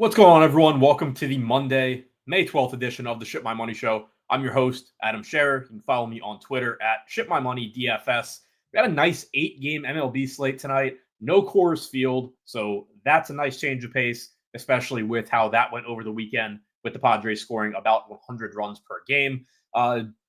What's going on, everyone? Welcome to the Monday, May 12th edition of the Ship My Money Show. I'm your host, Adam Scherer. You can follow me on Twitter at ShipMyMoney DFS. We got a nice 8-game MLB slate tonight. No Coors Field, so that's a nice change of pace, especially with how that went over the weekend with the Padres scoring about 100 runs per game.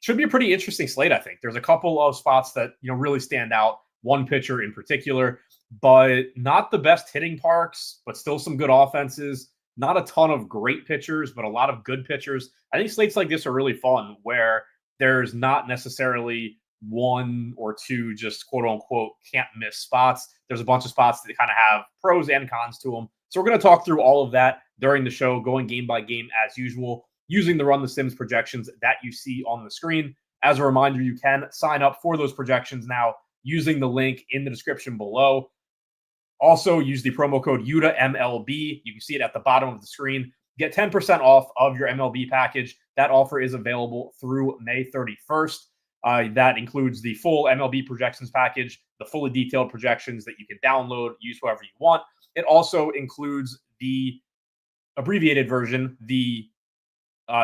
Should be a pretty interesting slate, I think. There's a couple of spots that really stand out. One pitcher in particular, but not the best hitting parks, but still some good offenses. Not a ton of great pitchers, but a lot of good pitchers. I think slates like this are really fun where there's not necessarily one or two just quote unquote can't miss spots. There's a bunch of spots that kind of have pros and cons to them. So we're going to talk through all of that during the show, going game by game as usual, using the Run the Sims projections that you see on the screen. As a reminder, you can sign up for those projections now using the link in the description below. Also, use the promo code UTAMLB. You can see it at the bottom of the screen. Get 10% off of your MLB package. That offer is available through May 31st. That includes the full MLB projections package, the fully detailed projections that you can download, use however you want. It also includes the abbreviated version, the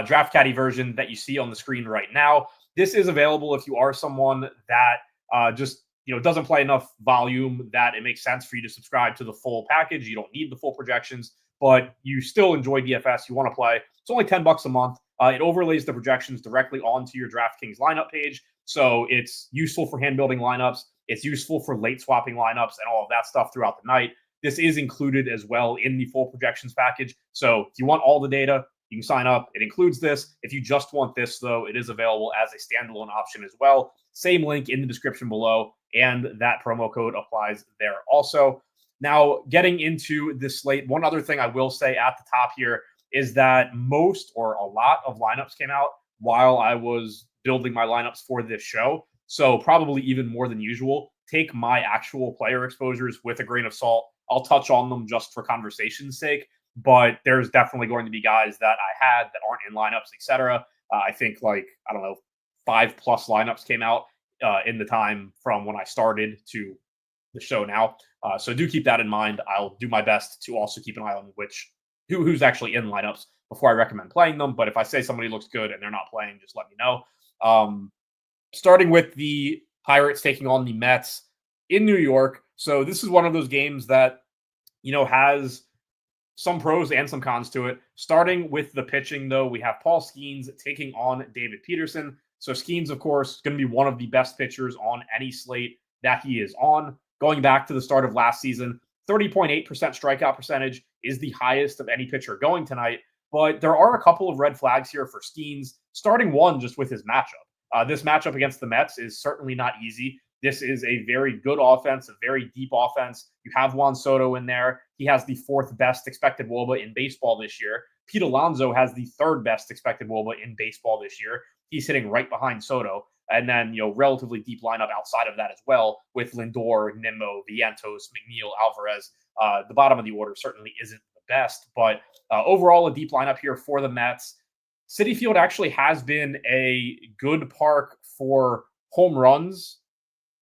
Draft Caddy version that you see on the screen right now. This is available if you are someone that just doesn't play enough volume that it makes sense for you to subscribe to the full package. You don't need the full projections, but you still enjoy DFS. You want to play. It's only $10 a month. It overlays the projections directly onto your DraftKings lineup page. So it's useful for hand building lineups. It's useful for late swapping lineups and all of that stuff throughout the night. This is included as well in the full projections package. So if you want all the data, you can sign up. It includes this. If you just want this, though, it is available as a standalone option as well. Same link in the description below, and that promo code applies there also. Now, getting into this slate, one other thing I will say at the top here is that most or a lot of lineups came out while I was building my lineups for this show. So probably even more than usual. Take my actual player exposures with a grain of salt. I'll touch on them just for conversation's sake. But there's definitely going to be guys that I had that aren't in lineups, etc. I think 5+ lineups came out in the time from when I started to the show now. So do keep that in mind. I'll do my best to also keep an eye on who's actually in lineups before I recommend playing them. But if I say somebody looks good and they're not playing, just let me know. Starting with the Pirates taking on the Mets in New York. So this is one of those games that has some pros and some cons to it. Starting with the pitching, though, we have Paul Skeens taking on David Peterson. So Skeens, of course, going to be one of the best pitchers on any slate that he is on. Going back to the start of last season, 30.8% strikeout percentage is the highest of any pitcher going tonight. But there are a couple of red flags here for Skeens, starting one just with his matchup. This matchup against the Mets is certainly not easy. This is a very good offense, a very deep offense. You have Juan Soto in there. He has the 4th best expected WOBA in baseball this year. Pete Alonso has the 3rd best expected WOBA in baseball this year. He's hitting right behind Soto. And then, relatively deep lineup outside of that as well with Lindor, Nimmo, Vientos, McNeil, Alvarez. The bottom of the order certainly isn't the best, but overall a deep lineup here for the Mets. Citi Field actually has been a good park for home runs,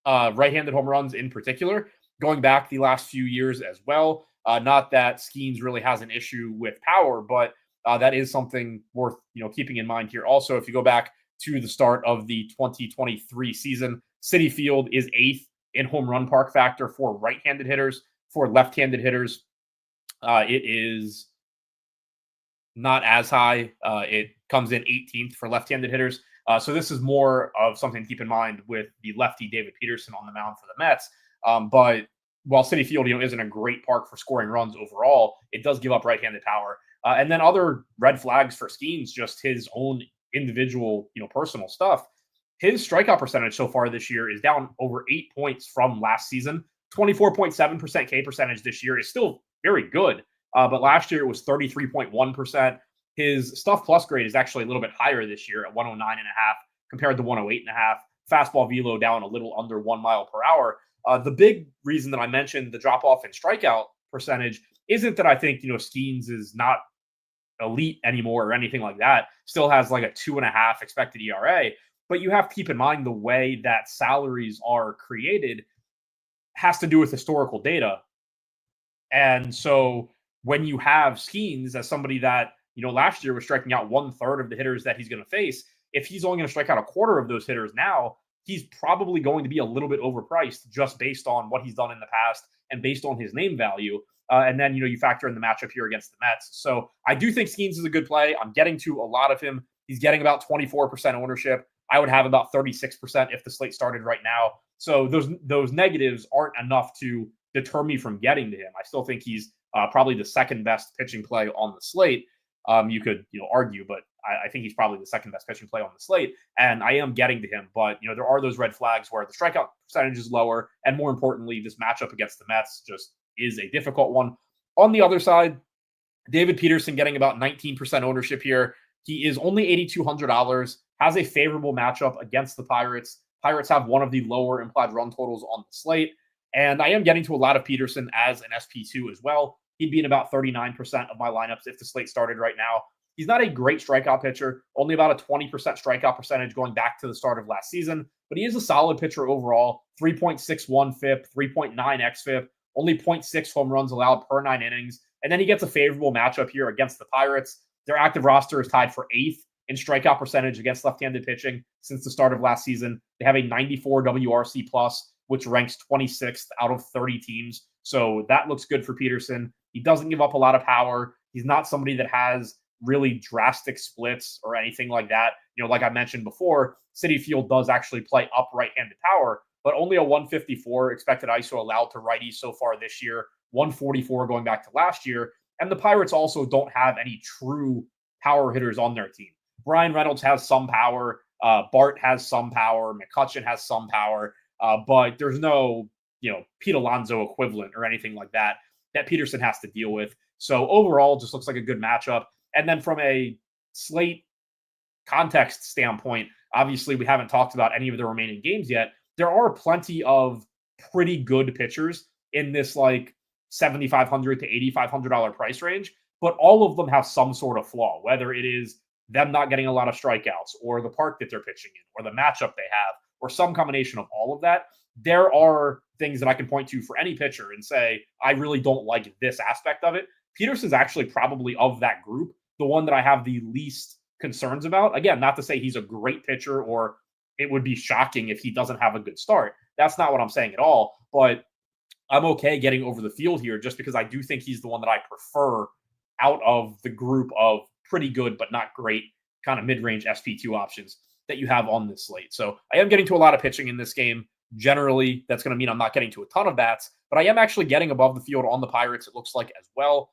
right-handed home runs in particular, going back the last few years as well. Not that Skeens really has an issue with power, but that is something worth keeping in mind here. Also, if you go back to the start of the 2023 season, Citi Field is 8th in home run park factor for right-handed hitters. For left-handed hitters, it is not as high. It comes in 18th for left-handed hitters. So this is more of something to keep in mind with the lefty David Peterson on the mound for the Mets. But while Citi Field isn't a great park for scoring runs overall, it does give up right-handed power. And then other red flags for Skeens, just his own individual, personal stuff. His strikeout percentage so far this year is down over 8 points from last season. 24.7% K percentage this year is still very good. But last year it was 33.1%. His stuff plus grade is actually a little bit higher this year at 109.5 compared to 108.5. Fastball velo down a little under 1 mile per hour. The big reason that I mentioned the drop off in strikeout percentage isn't that I think, Skeens is not elite anymore or anything like that. Still has like a 2.5 expected ERA. But you have to keep in mind the way that salaries are created has to do with historical data. And so when you have Skeens as somebody that, last year was striking out 1/3 of the hitters that he's going to face, if he's only going to strike out a quarter of those hitters now, he's probably going to be a little bit overpriced just based on what he's done in the past and based on his name value. And then, you factor in the matchup here against the Mets. So I do think Skeens is a good play. I'm getting to a lot of him. He's getting about 24% ownership. I would have about 36% if the slate started right now. So those negatives aren't enough to deter me from getting to him. I still think he's probably the second best pitching play on the slate. You could, argue, but I think he's probably the second best pitching play on the slate. And I am getting to him, but there are those red flags where the strikeout percentage is lower, and more importantly, this matchup against the Mets just is a difficult one. On the other side, David Peterson getting about 19% ownership here. He is only $8,200, has a favorable matchup against the Pirates. Pirates have one of the lower implied run totals on the slate. And I am getting to a lot of Peterson as an SP2 as well. He'd be in about 39% of my lineups if the slate started right now. He's not a great strikeout pitcher, only about a 20% strikeout percentage going back to the start of last season, but he is a solid pitcher overall. 3.61 FIP, 3.9 xFIP, only 0.6 home runs allowed per 9 innings. And then he gets a favorable matchup here against the Pirates. Their active roster is tied for 8th in strikeout percentage against left-handed pitching since the start of last season. They have a 94 WRC plus, which ranks 26th out of 30 teams. So that looks good for Peterson. He doesn't give up a lot of power. He's not somebody that has really drastic splits or anything like that. Like I mentioned before, Citi Field does actually play up right-handed power, but only a 154 expected ISO allowed to righties so far this year, 144 going back to last year. And the Pirates also don't have any true power hitters on their team. Brian Reynolds has some power. Bart has some power. McCutchen has some power. But there's no, Pete Alonso equivalent or anything like that Peterson has to deal with. So overall, just looks like a good matchup. And then from a slate context standpoint, obviously we haven't talked about any of the remaining games yet. There are plenty of pretty good pitchers in this like $7,500 to $8,500 price range, but all of them have some sort of flaw, whether it is them not getting a lot of strikeouts or the park that they're pitching in or the matchup they have or some combination of all of that. There are things that I can point to for any pitcher and say, I really don't like this aspect of it. Peterson's actually probably of that group, the one that I have the least concerns about. Again, not to say he's a great pitcher or it would be shocking if he doesn't have a good start. That's not what I'm saying at all. But I'm okay getting over the field here just because I do think he's the one that I prefer out of the group of pretty good but not great kind of mid-range SP2 options that you have on this slate. So I am getting to a lot of pitching in this game. Generally, that's going to mean I'm not getting to a ton of bats, but I am actually getting above the field on the Pirates, it looks like, as well.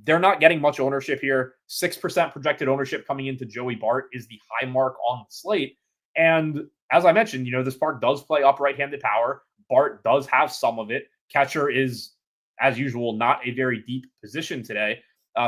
They're not getting much ownership here. 6% projected ownership coming into Joey Bart is the high mark on the slate. And as I mentioned, this park does play up right-handed power. Bart does have some of it. Catcher is, as usual, not a very deep position today.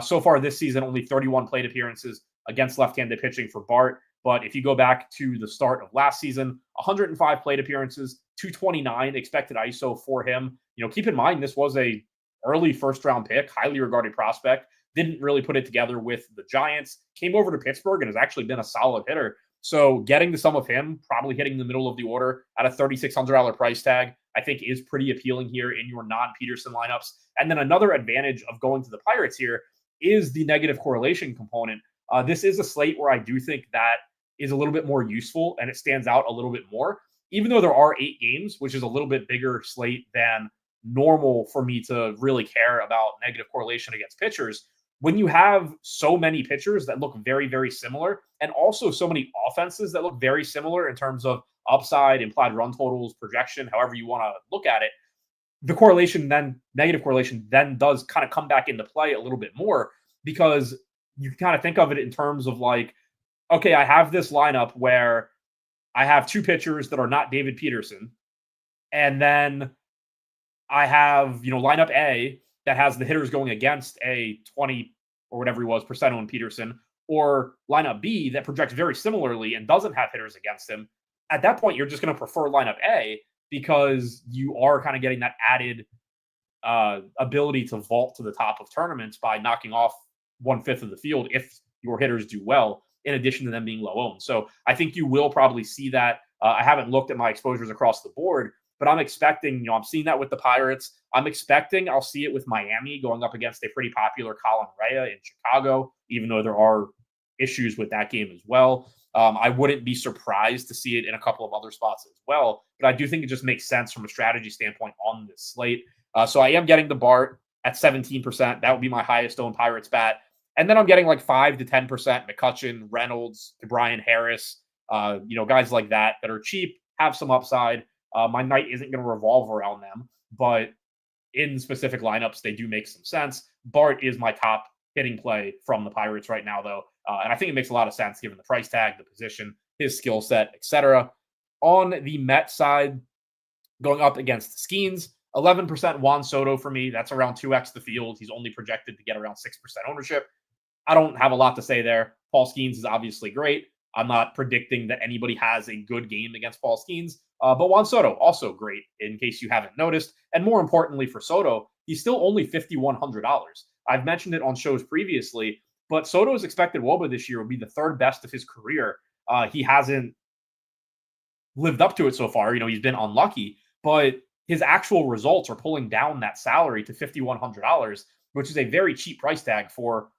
So far this season, only 31 plate appearances against left-handed pitching for Bart. But if you go back to the start of last season, 105 plate appearances, 229 expected ISO for him. Keep in mind, this was a early first-round pick, highly regarded prospect. Didn't really put it together with the Giants. Came over to Pittsburgh and has actually been a solid hitter. So getting to some of him, probably hitting the middle of the order at a $3,600 price tag, I think is pretty appealing here in your non-Peterson lineups. And then another advantage of going to the Pirates here is the negative correlation component. This is a slate where I do think that is a little bit more useful and it stands out a little bit more, even though there are 8 games, which is a little bit bigger slate than normal for me to really care about negative correlation against pitchers. When you have so many pitchers that look very, very similar, and also so many offenses that look very similar in terms of upside, implied run totals, projection, however you want to look at it, the correlation then, negative correlation then does kind of come back into play a little bit more, because you kind of think of it in terms of like, okay, I have this lineup where I have 2 pitchers that are not David Peterson, and then I have, lineup A that has the hitters going against a 20 or whatever he was percent on Peterson, or lineup B that projects very similarly and doesn't have hitters against him. At that point, you're just going to prefer lineup A because you are kind of getting that added ability to vault to the top of tournaments by knocking off 1/5 of the field if your hitters do well, in addition to them being low owned. So I think you will probably see that. I haven't looked at my exposures across the board, but I'm expecting, I'm seeing that with the Pirates. I'm expecting I'll see it with Miami going up against a pretty popular Colin Rea in Chicago, even though there are issues with that game as well. I wouldn't be surprised to see it in a couple of other spots as well, but I do think it just makes sense from a strategy standpoint on this slate. So I am getting the Bart at 17%. That would be my highest owned Pirates bat. And then I'm getting like 5 to 10% McCutchen, Reynolds, DeBrian Harris, guys like that are cheap, have some upside. My night isn't going to revolve around them, but in specific lineups, they do make some sense. Bart is my top hitting play from the Pirates right now, though. And I think it makes a lot of sense given the price tag, the position, his skill set, etc. On the Met side, going up against the Skeens, 11% Juan Soto for me. That's around 2x the field. He's only projected to get around 6% ownership. I don't have a lot to say there. Paul Skeens is obviously great. I'm not predicting that anybody has a good game against Paul Skeens. But Juan Soto, also great, in case you haven't noticed. And more importantly for Soto, he's still only $5,100. I've mentioned it on shows previously, but Soto's expected WOBA this year will be the third best of his career. He hasn't lived up to it so far. He's been unlucky, but his actual results are pulling down that salary to $5,100, which is a very cheap price tag for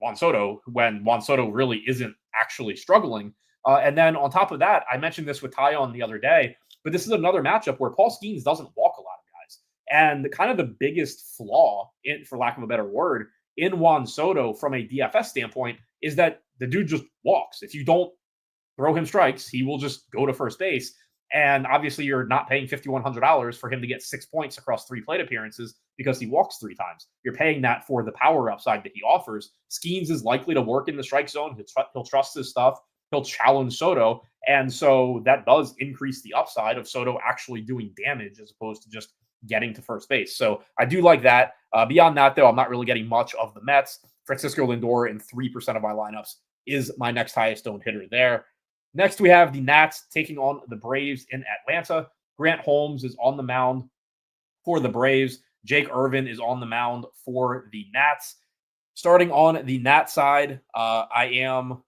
Juan Soto when Juan Soto really isn't actually struggling. And then on top of that, I mentioned this with Tyon the other day, but this is another matchup where Paul Skeens doesn't walk a lot of guys. And kind of the biggest flaw, for lack of a better word, in Juan Soto from a DFS standpoint is that the dude just walks. If you don't throw him strikes, he will just go to first base. And obviously, you're not paying $5,100 for him to get 6 points across 3 plate appearances because he walks 3 times. You're paying that for the power upside that he offers. Skeens is likely to work in the strike zone. He'll trust his stuff. He'll challenge Soto. And so that does increase the upside of Soto actually doing damage as opposed to just getting to first base. So I do like that. Beyond that, though, I'm not really getting much of the Mets. Francisco Lindor in 3% of my lineups is my next highest owned hitter there. Next, we have the Nats taking on the Braves in Atlanta. Grant Holmes is on the mound for the Braves. Jake Irvin is on the mound for the Nats. Starting on the Nats side, I am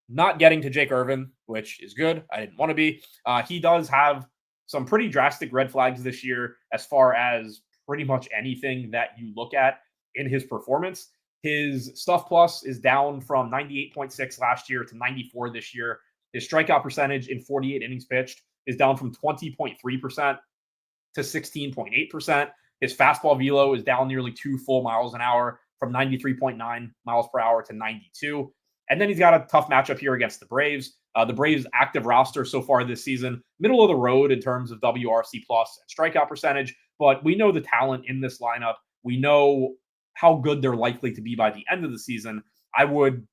not getting to Jake Irvin, which is good. I didn't want to be. He does have some pretty drastic red flags this year as far as pretty much anything that you look at in his performance. His stuff plus is down from 98.6 last year to 94 this year. His strikeout percentage in 48 innings pitched is down from 20.3% to 16.8%. His fastball velo is down nearly 2 full miles an hour from 93.9 miles per hour to 92. And then he's got a tough matchup here against the Braves. The Braves' active roster so far this season, middle of the road in terms of WRC plus and strikeout percentage, but we know the talent in this lineup. We know how good they're likely to be by the end of the season. I would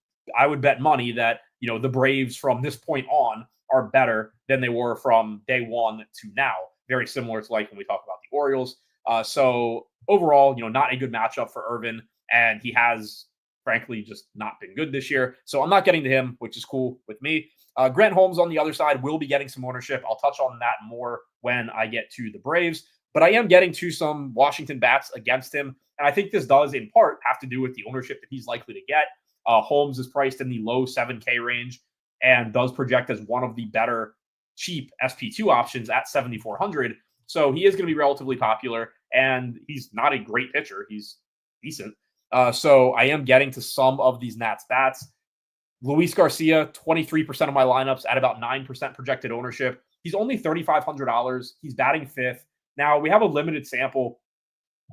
bet money that, the Braves from this point on are better than they were from day one to now. Very similar to like when we talk about the Orioles. So overall, not a good matchup for Irvin, and he has frankly just not been good this year. So I'm not getting to him, which is cool with me. Grant Holmes on the other side will be getting some ownership. I'll touch on that more when I get to the Braves, but I am getting to some Washington bats against him. And I think this does in part have to do with the ownership that he's likely to get. Holmes is priced in the low 7K range and does project as one of the better cheap SP2 options at 7,400. So he is going to be relatively popular, and he's not a great pitcher. He's decent. So I am getting to some of these Nats bats. Luis Garcia, 23% of my lineups at about 9% projected ownership. He's only $3,500. He's batting 5th. Now, we have a limited sample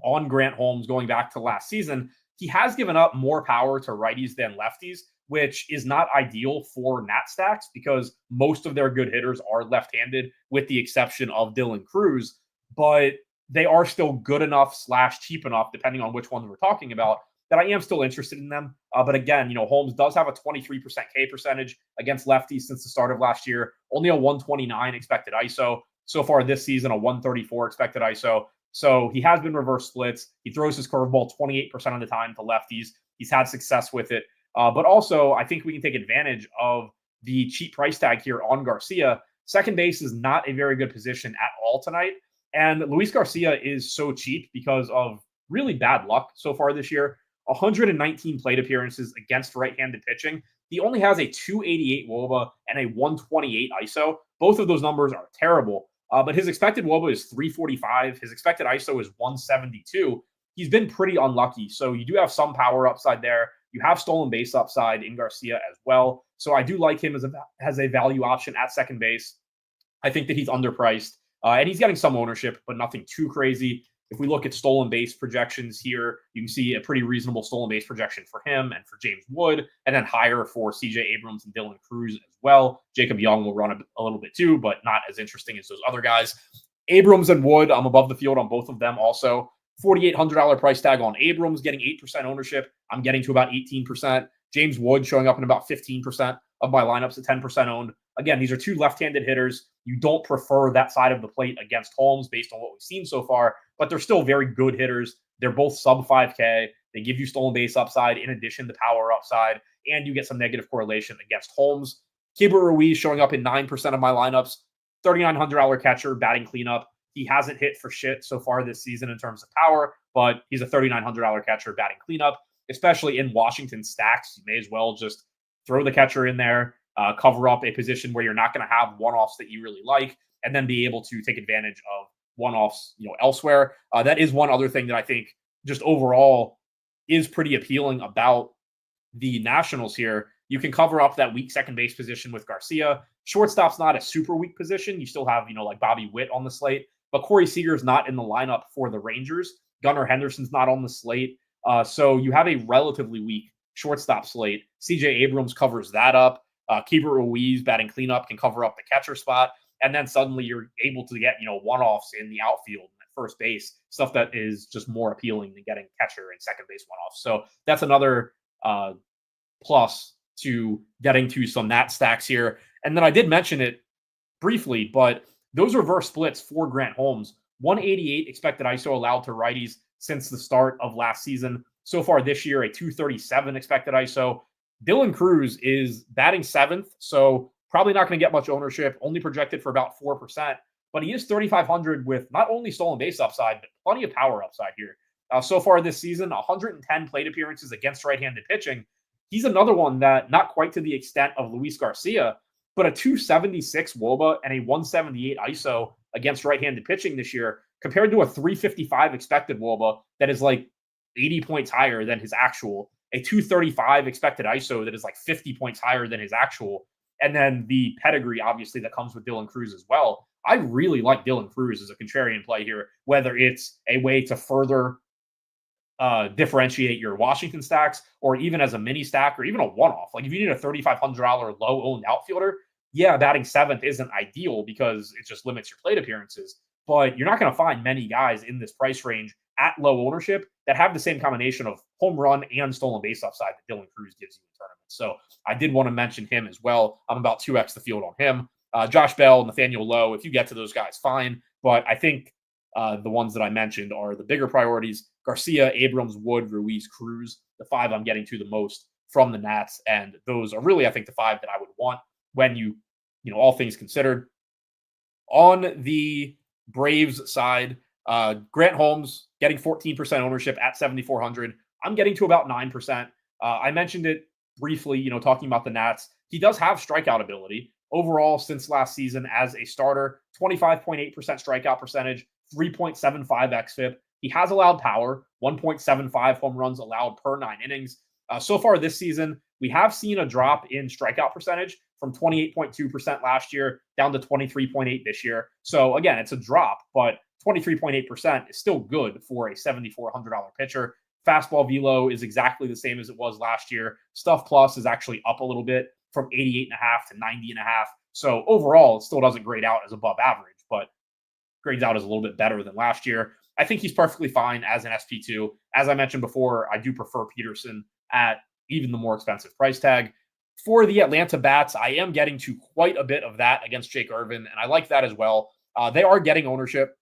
on Grant Holmes going back to last season. He has given up more power to righties than lefties, which is not ideal for Nat stacks because most of their good hitters are left-handed with the exception of Dylan Cruz, but they are still good enough / cheap enough, depending on which ones we're talking about, that I am still interested in them. But again, Holmes does have a 23% K percentage against lefties since the start of last year, only a 129 expected ISO. So far this season, a 134 expected ISO. So he has been reverse splits. He throws his curveball 28% of the time to lefties. He's had success with it. But also, I think we can take advantage of the cheap price tag here on Garcia. Second base is not a very good position at all tonight. And Luis Garcia is so cheap because of really bad luck so far this year. 119 plate appearances against right-handed pitching. He only has a 288 WOBA and a 128 ISO. Both of those numbers are terrible. But his expected WOBA is 345. His expected ISO is 172. He's been pretty unlucky. So you do have some power upside there. You have stolen base upside in Garcia as well. So I do like him as a value option at second base. I think that he's underpriced. And he's getting some ownership, but nothing too crazy. If we look at stolen base projections here, you can see a pretty reasonable stolen base projection for him and for James Wood, and then higher for CJ Abrams and Dylan Cruz as well. Jacob Young will run a little bit too, but not as interesting as those other guys. Abrams and Wood, I'm above the field on both of them also. $4,800 price tag on Abrams, getting 8% ownership. I'm getting to about 18%. James Wood showing up in about 15% of my lineups at 10% owned. Again, these are two left-handed hitters. You don't prefer that side of the plate against Holmes based on what we've seen so far, but they're still very good hitters. They're both sub 5K. They give you stolen base upside in addition to power upside, and you get some negative correlation against Holmes. Keibert Ruiz showing up in 9% of my lineups. $3,900 catcher, batting cleanup. He hasn't hit for shit so far this season in terms of power, but he's a $3,900 catcher, batting cleanup, especially in Washington stacks. You may as well just throw the catcher in there, cover up a position where you're not going to have one-offs that you really like, and then be able to take advantage of one-offs, elsewhere. That is one other thing that I think just overall is pretty appealing about the Nationals here. You can cover up that weak second base position with Garcia. Shortstop's not a super weak position. You still have, like Bobby Witt on the slate, but Corey Seager's not in the lineup for the Rangers. Gunnar Henderson's not on the slate. So you have a relatively weak shortstop slate. CJ Abrams covers that up. Keibert Ruiz, batting cleanup, can cover up the catcher spot. And then suddenly you're able to get, one-offs in the outfield at first base, stuff that is just more appealing than getting catcher and second base one-offs. So that's another plus to getting to some Nat stacks here. And then I did mention it briefly, but those reverse splits for Grant Holmes, 188 expected ISO allowed to righties since the start of last season. So far this year, a 237 expected ISO. Dylan Cruz is batting seventh, so probably not going to get much ownership, only projected for about 4%, but he is 3,500 with not only stolen base upside, but plenty of power upside here. So far this season, 110 plate appearances against right-handed pitching. He's another one that not quite to the extent of Luis Garcia, but a 276 WOBA and a 178 ISO against right-handed pitching this year, compared to a 355 expected WOBA that is like 80 points higher than his actual, a 235 expected ISO that is like 50 points higher than his actual, and then the pedigree, obviously, that comes with Dylan Cruz as well. I really like Dylan Cruz as a contrarian play here, whether it's a way to further differentiate your Washington stacks, or even as a mini stack, or even a one-off. Like if you need a $3,500 low-owned outfielder, yeah, batting seventh isn't ideal because it just limits your plate appearances. But you're not going to find many guys in this price range at low ownership that have the same combination of home run and stolen base upside that Dylan Cruz gives you in tournaments. So I did want to mention him as well. I'm about 2x the field on him. Josh Bell, Nathaniel Lowe, if you get to those guys, fine. But I think the ones that I mentioned are the bigger priorities: Garcia, Abrams, Wood, Ruiz, Cruz, the five I'm getting to the most from the Nats. And those are really, I think, the five that I would want when you all things considered. On the Braves side, Grant Holmes getting 14% ownership at 7,400. I'm getting to about 9%. I mentioned it briefly, talking about the Nats. He does have strikeout ability. Overall, since last season as a starter, 25.8% strikeout percentage, 3.75 xFIP. He has allowed power, 1.75 home runs allowed per 9 innings. So far this season, we have seen a drop in strikeout percentage from 28.2% last year down to 23.8% this year. So again, it's a drop, but 23.8% is still good for a $7,400 pitcher. Fastball velo is exactly the same as it was last year. Stuff plus is actually up a little bit from 88.5 to 90.5. So overall, it still doesn't grade out as above average, but grades out as a little bit better than last year. I think he's perfectly fine as an SP2. As I mentioned before, I do prefer Peterson at even the more expensive price tag. For the Atlanta Bats, I am getting to quite a bit of that against Jake Irvin, and I like that as well. They are getting ownership.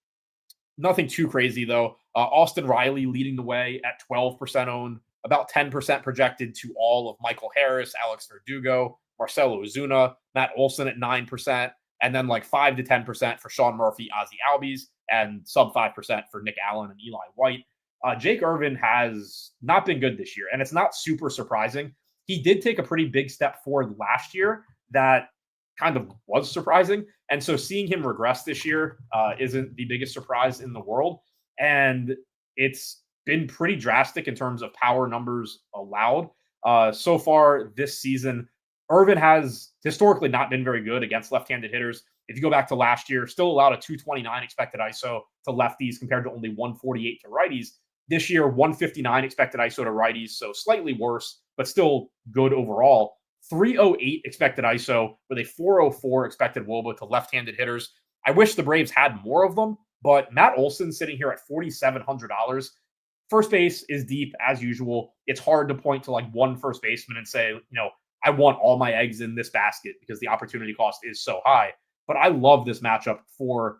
Nothing too crazy, though. Austin Riley leading the way at 12% owned, about 10% projected to all of Michael Harris, Alex Verdugo, Marcelo Ozuna, Matt Olson at 9%, and then like 5 to 10% for Sean Murphy, Ozzie Albies, and sub 5% for Nick Allen and Eli White. Jake Irvin has not been good this year, and it's not super surprising. He did take a pretty big step forward last year that kind of was surprising. And so seeing him regress this year isn't the biggest surprise in the world. And it's been pretty drastic in terms of power numbers allowed. So far this season, Irvin has historically not been very good against left-handed hitters. If you go back to last year, still allowed a 229 expected ISO to lefties compared to only 148 to righties. This year, 159 expected ISO to righties, so slightly worse, but still good overall. 308 expected ISO with a 404 expected WOBA to left-handed hitters. I wish the Braves had more of them, but Matt Olson sitting here at $4,700. First base is deep as usual. It's hard to point to like one first baseman and say, I want all my eggs in this basket because the opportunity cost is so high. But I love this matchup for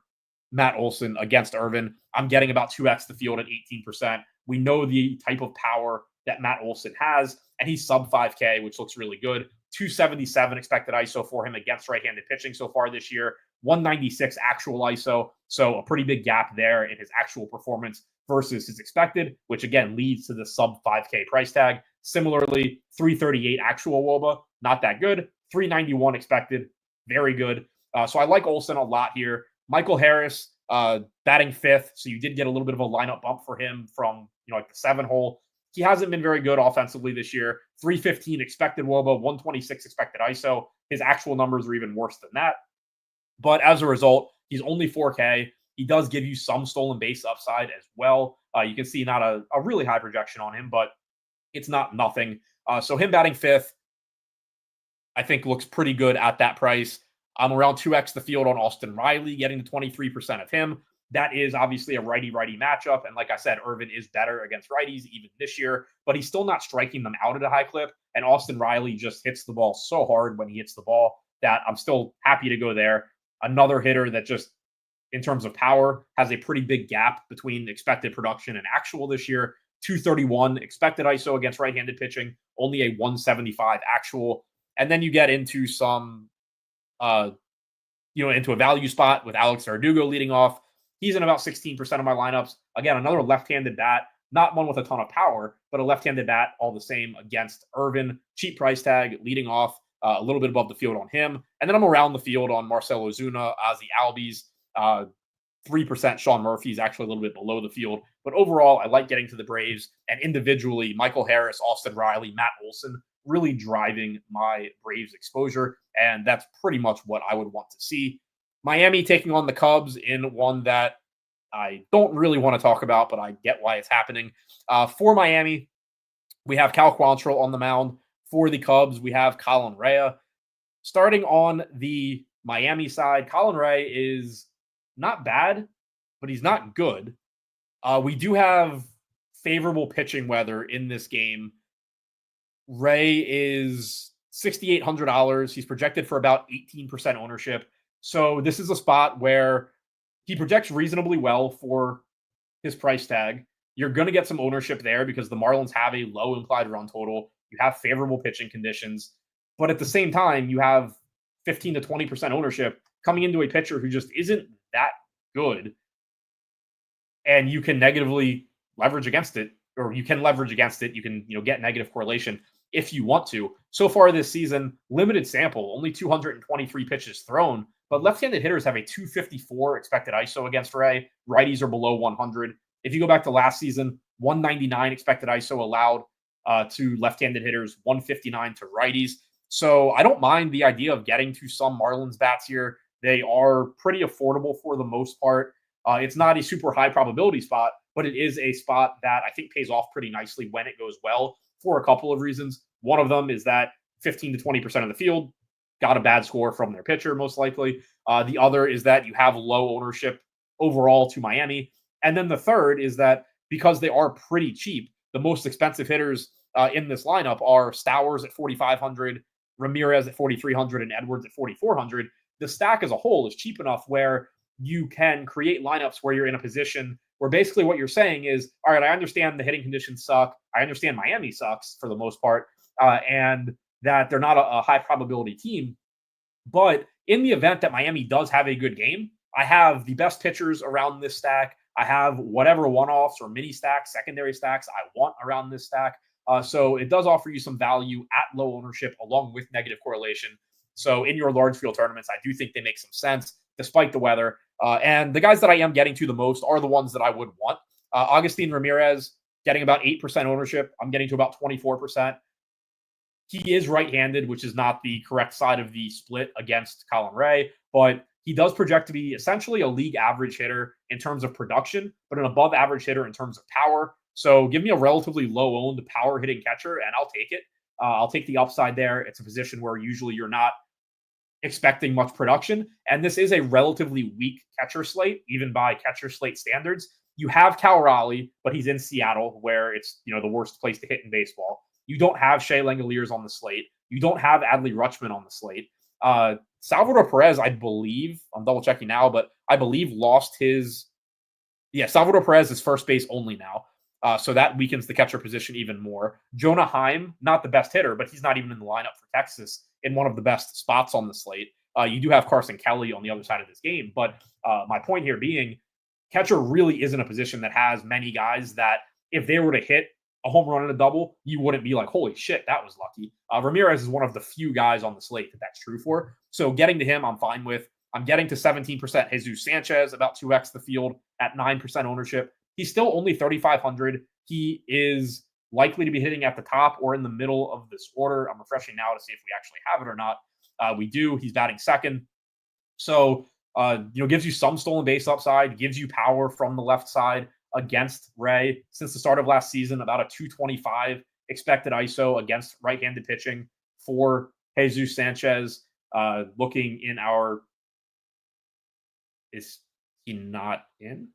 Matt Olson against Irvin. I'm getting about 2x the field at 18%. We know the type of power that Matt Olson has, and he's sub 5K, which looks really good. 277 expected ISO for him against right-handed pitching so far this year. 196 actual ISO, so a pretty big gap there in his actual performance versus his expected, which again leads to the sub 5K price tag. Similarly, 338 actual WOBA, not that good. 391 expected, very good. So I like Olson a lot here. Michael Harris batting fifth, so you did get a little bit of a lineup bump for him from like the 7 hole. He hasn't been very good offensively this year. 315 expected WOBA, 126 expected ISO. His actual numbers are even worse than that. But as a result, he's only 4K. He does give you some stolen base upside as well. You can see not a really high projection on him, but it's not nothing. So him batting fifth, I think looks pretty good at that price. I'm around 2x the field on Austin Riley, getting to 23% of him. That is obviously a righty-righty matchup. And like I said, Irvin is better against righties even this year, but he's still not striking them out at a high clip. And Austin Riley just hits the ball so hard when he hits the ball that I'm still happy to go there. Another hitter that just, in terms of power, has a pretty big gap between expected production and actual this year. 231 expected ISO against right-handed pitching, only a 175 actual. And then you get into some into a value spot with Alex Verdugo leading off. He's in about 16% of my lineups. Again, another left-handed bat, not one with a ton of power, but a left-handed bat all the same against Irvin. Cheap price tag, leading off, a little bit above the field on him. And then I'm around the field on Marcell Ozuna, Ozzie Albies. 3% Sean Murphy is actually a little bit below the field. But overall, I like getting to the Braves. And individually, Michael Harris, Austin Riley, Matt Olson, really driving my Braves exposure. And that's pretty much what I would want to see. Miami taking on the Cubs in one that I don't really want to talk about, but I get why it's happening. For Miami, we have Cal Quantrill on the mound. For the Cubs, we have Colin Rea. Starting on the Miami side, Colin Rea is not bad, but he's not good. We do have favorable pitching weather in this game. Ray is $6,800. He's projected for about 18% ownership. So this is a spot where he projects reasonably well for his price tag. You're going to get some ownership there because the Marlins have a low implied run total. You have favorable pitching conditions. But at the same time, you have 15 to 20% ownership coming into a pitcher who just isn't that good. And you can negatively leverage against it, or you can leverage against it. You can, get negative correlation if you want to. So far this season, limited sample, only 223 pitches thrown, but left-handed hitters have a 254 expected ISO against Ray. Righties are below 100. If you go back to last season, 199 expected ISO allowed to left-handed hitters, 159 to righties. So I don't mind the idea of getting to some Marlins bats here. They are pretty affordable for the most part. It's not a super high probability spot, but it is a spot that I think pays off pretty nicely when it goes well for a couple of reasons. One of them is that 15 to 20% of the field got a bad score from their pitcher, most likely. The other is that you have low ownership overall to Miami. And then the third is that because they are pretty cheap, the most expensive hitters in this lineup are Stowers at 4,500, Ramirez at 4,300, and Edwards at 4,400. The stack as a whole is cheap enough where you can create lineups where you're in a position where basically what you're saying is, all right, I understand the hitting conditions suck. I understand Miami sucks for the most part, and that they're not a high probability team. But in the event that Miami does have a good game, I have the best pitchers around this stack. I have whatever one-offs or mini stacks, secondary stacks I want around this stack. So it does offer you some value at low ownership along with negative correlation. So in your large field tournaments, I do think they make some sense despite the weather. And the guys that I am getting to the most are the ones that I would want. Agustin Ramirez getting about 8% ownership. I'm getting to about 24%. He is right-handed, which is not the correct side of the split against Colin Ray, but he does project to be essentially a league average hitter in terms of production, but an above average hitter in terms of power. So give me a relatively low-owned power hitting catcher, and I'll take it. I'll take the upside there. It's a position where usually you're not expecting much production, and this is a relatively weak catcher slate, even by catcher slate standards. You have Cal Raleigh, but he's in Seattle, where it's the worst place to hit in baseball. You don't have Shea Langoliers on the slate. You don't have Adley Rutschman on the slate. Salvador Perez, I believe, I'm double checking now, but I believe lost his. Yeah, Salvador Perez is first base only now. So that weakens the catcher position even more. Jonah Heim, not the best hitter, but he's not even in the lineup for Texas in one of the best spots on the slate. You do have Carson Kelly on the other side of this game. But my point here being, catcher really isn't a position that has many guys that if they were to hit a home run and a double, you wouldn't be like, holy shit, that was lucky. Ramirez is one of the few guys on the slate that's true for. So getting to him, I'm fine with. I'm getting to 17% Jesus Sanchez, about 2x the field at 9% ownership. He's still only 3,500. He is likely to be hitting at the top or in the middle of this order. I'm refreshing now to see if we actually have it or not. We do. He's batting second. So, gives you some stolen base upside, gives you power from the left side against Ray. Since the start of last season, about a 225 expected ISO against right-handed pitching for Jesus Sanchez. Looking in our... Is he not in?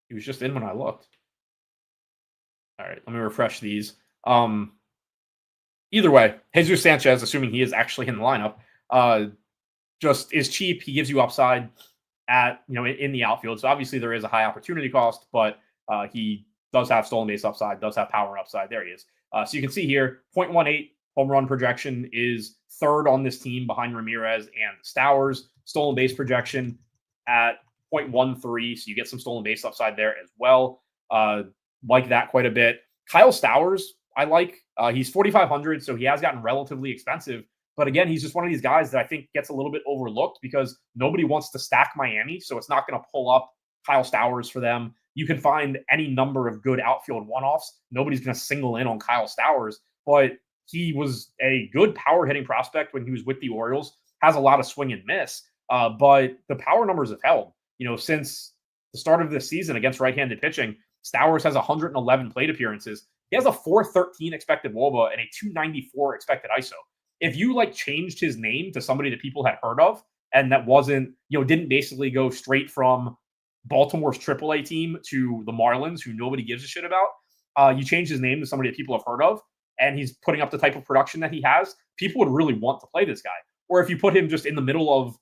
He was just in when I looked. All right, let me refresh these. Either way, Jesus Sanchez, assuming he is actually in the lineup, just is cheap. He gives you upside at in the outfield. So obviously there is a high opportunity cost, but he does have stolen base upside, does have power upside. There he is. So you can see here, 0.18 home run projection is third on this team behind Ramirez and Stowers. Stolen base projection at 0.13, so you get some stolen base upside there as well. Like that quite a bit. Kyle Stowers, I like. He's 4,500, so he has gotten relatively expensive. But again, he's just one of these guys that I think gets a little bit overlooked because nobody wants to stack Miami, so it's not going to pull up Kyle Stowers for them. You can find any number of good outfield one-offs. Nobody's going to single in on Kyle Stowers, but he was a good power hitting prospect when he was with the Orioles. Has a lot of swing and miss, but the power numbers have held. Since the start of this season against right-handed pitching, Stowers has 111 plate appearances. He has a 413 expected WOBA and a 294 expected ISO. If you changed his name to somebody that people had heard of and that wasn't, didn't basically go straight from Baltimore's AAA team to the Marlins, who nobody gives a shit about, you change his name to somebody that people have heard of, and he's putting up the type of production that he has, people would really want to play this guy. Or if you put him just in the middle of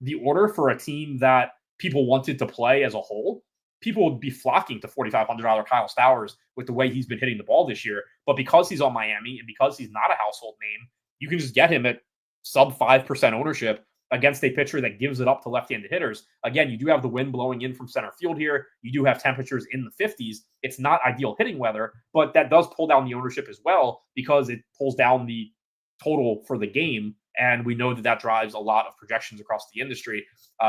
the order for a team that people wanted to play as a whole, people would be flocking to $4,500 Kyle Stowers with the way he's been hitting the ball this year. But because he's on Miami and because he's not a household name, you can just get him at sub 5% ownership against a pitcher that gives it up to left-handed hitters. Again, you do have the wind blowing in from center field here. You do have temperatures in the 50s. It's not ideal hitting weather, but that does pull down the ownership as well because it pulls down the total for the game. And we know that drives a lot of projections across the industry.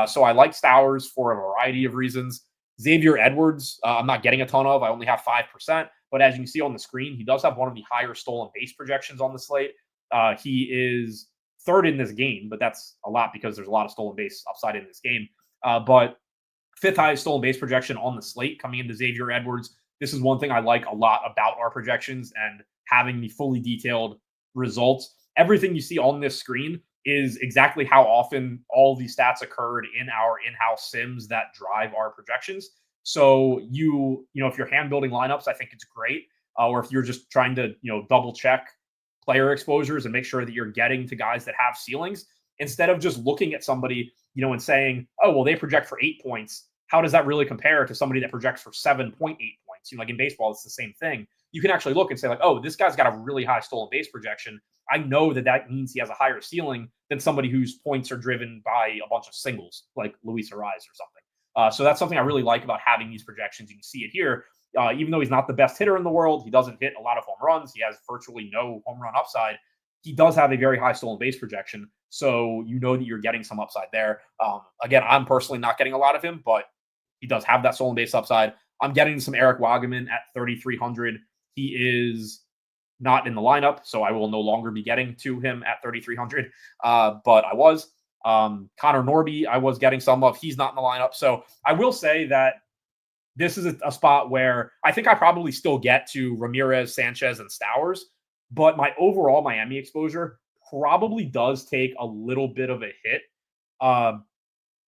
So I like Stowers for a variety of reasons. Xavier Edwards, I'm not getting a ton of. I only have 5%. But as you can see on the screen, he does have one of the higher stolen base projections on the slate. He is third in this game, but that's a lot because there's a lot of stolen base upside in this game. But fifth highest stolen base projection on the slate coming into Xavier Edwards. This is one thing I like a lot about our projections and having the fully detailed results. Everything you see on this screen is exactly how often all these stats occurred in our in-house sims that drive our projections. So if you're hand building lineups, I think it's great. Or if you're just trying to, double check player exposures and make sure that you're getting to guys that have ceilings instead of just looking at somebody, and saying, oh, well, they project for 8 points. How does that really compare to somebody that projects for 7.8 points? Like in baseball, it's the same thing. You can actually look and say oh, this guy's got a really high stolen base projection. I know that means he has a higher ceiling than somebody whose points are driven by a bunch of singles, like Luis Ariz or something. So that's something I really like about having these projections. You can see it here. Even though he's not the best hitter in the world, he doesn't hit a lot of home runs. He has virtually no home run upside. he does have a very high stolen base projection. So you know that you're getting some upside there. Again, I'm personally not getting a lot of him, but he does have that stolen base upside. I'm getting some Eric Wagaman at 3,300. He is not in the lineup, so I will no longer be getting to him at 3,300. But I was. Connor Norby, I was getting some of. He's not in the lineup. So I will say that this is a spot where I think I probably still get to Ramirez, Sanchez, and Stowers, but my overall Miami exposure probably does take a little bit of a hit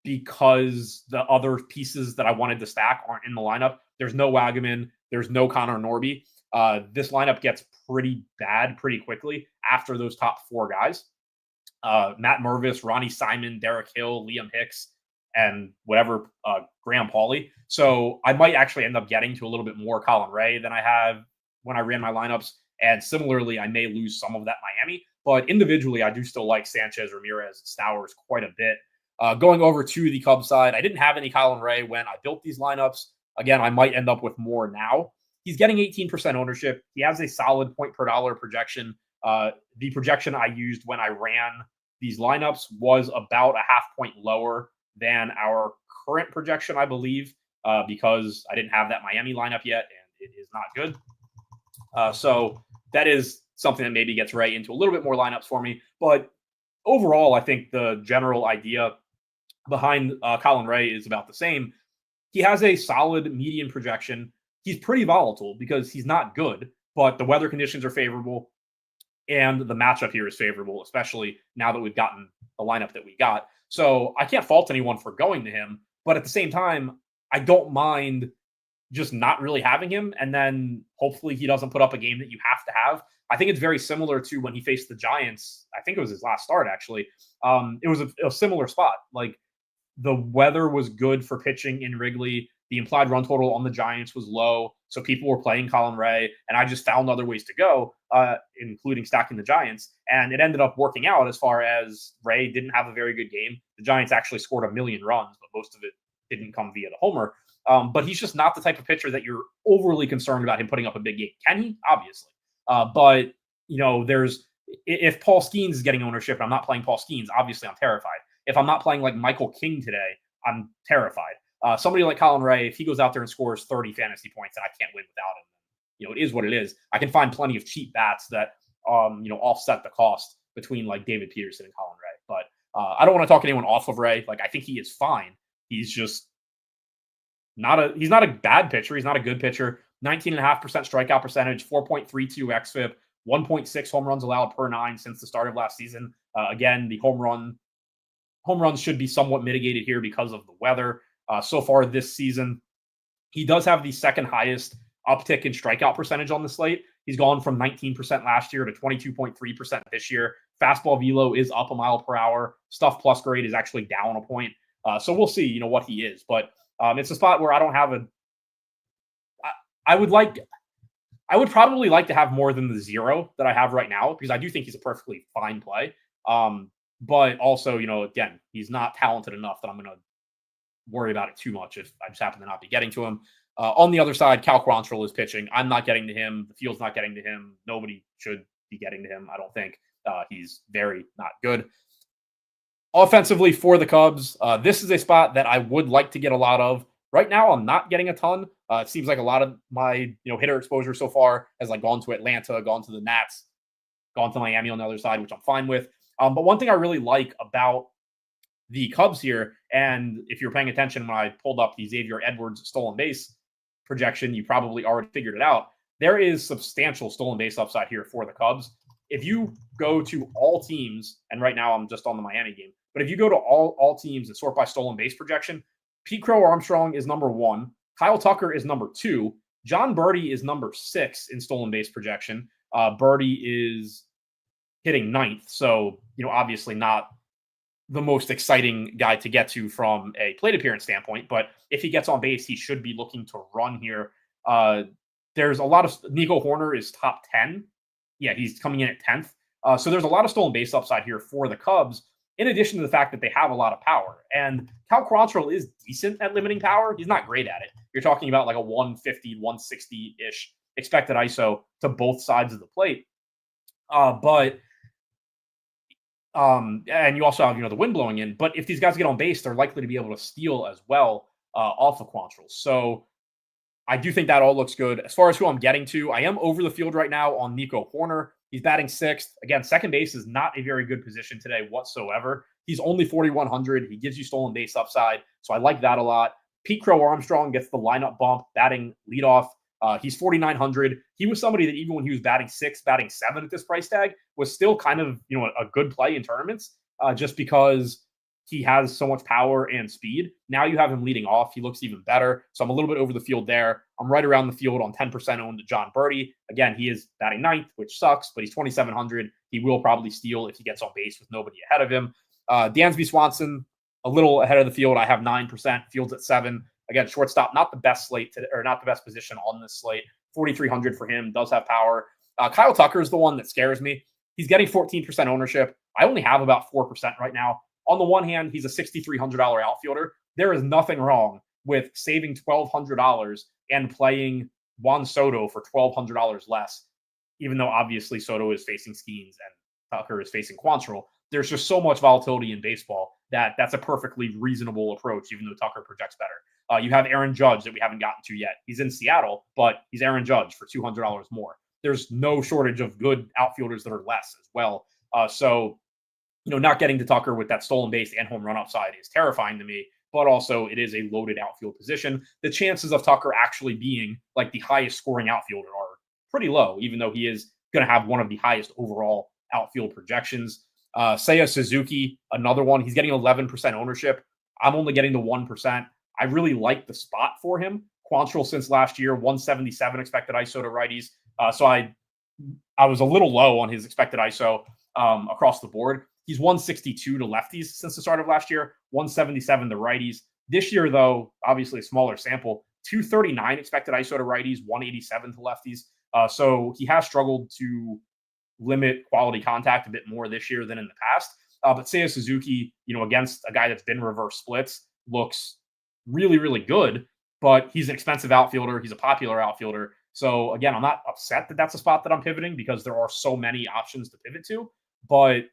because the other pieces that I wanted to stack aren't in the lineup. There's no Wagaman. There's no Connor Norby. This lineup gets pretty bad pretty quickly after those top four guys. Matt Mervis, Ronnie Simon, Derek Hill, Liam Hicks, and whatever Graham Pauley. So I might actually end up getting to a little bit more Colin Ray than I have when I ran my lineups. And similarly, I may lose some of that Miami. But individually, I do still like Sanchez, Ramirez, Stowers quite a bit. Going over to the Cubs side, I didn't have any Colin Ray when I built these lineups. Again, I might end up with more now. He's getting 18% ownership. He has a solid point per dollar projection. The projection I used when I ran these lineups was about a half point lower than our current projection, I believe, because I didn't have that Miami lineup yet, and it is not good. So that is something that maybe gets Ray into a little bit more lineups for me. But overall, I think the general idea behind Colin Ray is about the same. He has a solid median projection. He's pretty volatile because he's not good, but the weather conditions are favorable. And the matchup here is favorable, especially now that we've gotten the lineup that we got. So I can't fault anyone for going to him. But at the same time, I don't mind just not really having him. And then hopefully he doesn't put up a game that you have to have. I think it's very similar to when he faced the Giants. I think it was his last start, actually. It was a similar spot. Like the weather was good for pitching in Wrigley. The implied run total on the Giants was low. So people were playing Colin Ray. And I just found other ways to go, including stacking the Giants. And it ended up working out as far as Ray didn't have a very good game. The Giants actually scored 1 million runs, but most of it didn't come via the homer. But he's just not the type of pitcher that you're overly concerned about him putting up a big game. Can he? Obviously. But, you know, if Paul Skeens is getting ownership and I'm not playing Paul Skeens, obviously I'm terrified. If I'm not playing like Michael King today, I'm terrified. Somebody like Colin Ray, if he goes out there and scores 30 fantasy points and I can't win without him, you know, it is what it is. I can find plenty of cheap bats that, you know, offset the cost between like David Peterson and Colin Ray. But I don't want to talk anyone off of Ray. Like, I think he is fine. He's just he's not a bad pitcher. He's not a good pitcher. 19.5% strikeout percentage, 4.32 xFIP, 1.6 home runs allowed per 9 since the start of last season. Again, the home runs should be somewhat mitigated here because of the weather. So far this season, he does have the second highest uptick in strikeout percentage on the slate. He's gone from 19% last year to 22.3% this year. Fastball velo is up a mile per hour. Stuff plus grade is actually down a point. So we'll see, you know, what he is. But it's a spot where I don't have I would probably like to have more than the 0 that I have right now, because I do think he's a perfectly fine play. But also, you know, again, he's not talented enough that I'm going to worry about it too much if I just happen to not be getting to him. On the other side, Cal Quantrill is pitching. I'm not getting to him. The field's not getting to him. Nobody should be getting to him, I don't think. He's very not good. Offensively for the Cubs, this is a spot that I would like to get a lot of. Right now, I'm not getting a ton. It seems like a lot of my hitter exposure so far has like gone to Atlanta, gone to the Nats, gone to Miami on the other side, which I'm fine with. But one thing I really like about the Cubs here, and if you're paying attention when I pulled up the Xavier Edwards stolen base projection, you probably already figured it out. There is substantial stolen base upside here for the Cubs. If you go to all teams, and right now I'm just on the Miami game, but if you go to all teams and sort by stolen base projection, Pete Crow Armstrong is number 1. Kyle Tucker is number 2. John Birdie is number 6 in stolen base projection. Birdie is hitting 9th. So, obviously not the most exciting guy to get to from a plate appearance standpoint. But if he gets on base, he should be looking to run here. There's a lot of Nico Horner is top 10. Yeah, he's coming in at 10th. So there's a lot of stolen base upside here for the Cubs, in addition to the fact that they have a lot of power. And Cal Quantrill is decent at limiting power. He's not great at it. You're talking about like a 150, 160-ish expected ISO to both sides of the plate. But And you also have, the wind blowing in. But if these guys get on base, they're likely to be able to steal as well off of Quantrill. So I do think that all looks good. As far as who I'm getting to, I am over the field right now on Nico Hoerner. He's batting sixth. Again, second base is not a very good position today whatsoever. He's only 4,100. He gives you stolen base upside. So I like that a lot. Pete Crow Armstrong gets the lineup bump, batting leadoff. He's 4,900. He was somebody that even when he was batting sixth, batting seven at this price tag was still kind of, a good play in tournaments just because he has so much power and speed. Now you have him leading off. He looks even better. So I'm a little bit over the field there. I'm right around the field on 10% owned to John Birdie. Again, he is batting ninth, which sucks, but he's 2,700. He will probably steal if he gets on base with nobody ahead of him. Dansby Swanson, a little ahead of the field. I have 9%. Fields at 7. Again, shortstop, not the best slate or not the best position on this slate. 4,300 for him. Does have power. Kyle Tucker is the one that scares me. He's getting 14% ownership. I only have about 4% right now. On the one hand, he's a $6,300 outfielder. There is nothing wrong with saving $1,200 and playing Juan Soto for $1,200 less, even though obviously Soto is facing Skeens and Tucker is facing Quantrill. There's just so much volatility in baseball that that's a perfectly reasonable approach, even though Tucker projects better. You have Aaron Judge that we haven't gotten to yet. He's in Seattle, but he's Aaron Judge for $200 more. There's no shortage of good outfielders that are less as well. So not getting to Tucker with that stolen base and home run upside is terrifying to me, but also it is a loaded outfield position. The chances of Tucker actually being like the highest scoring outfielder are pretty low, even though he is going to have one of the highest overall outfield projections. Seiya Suzuki, another one. He's getting 11% ownership. I'm only getting the 1%. I really like the spot for him. Quantrill since last year, 177 expected ISO to righties. So I was a little low on his expected ISO across the board. He's 162 to lefties since the start of last year, 177 to righties. This year, though, obviously a smaller sample, 239 expected ISO to righties, 187 to lefties. So he has struggled to limit quality contact a bit more this year than in the past. But Seiya Suzuki, against a guy that's been reverse splits, looks really, really good. But he's an expensive outfielder. He's a popular outfielder. So, again, I'm not upset that that's a spot that I'm pivoting because there are so many options to pivot to. But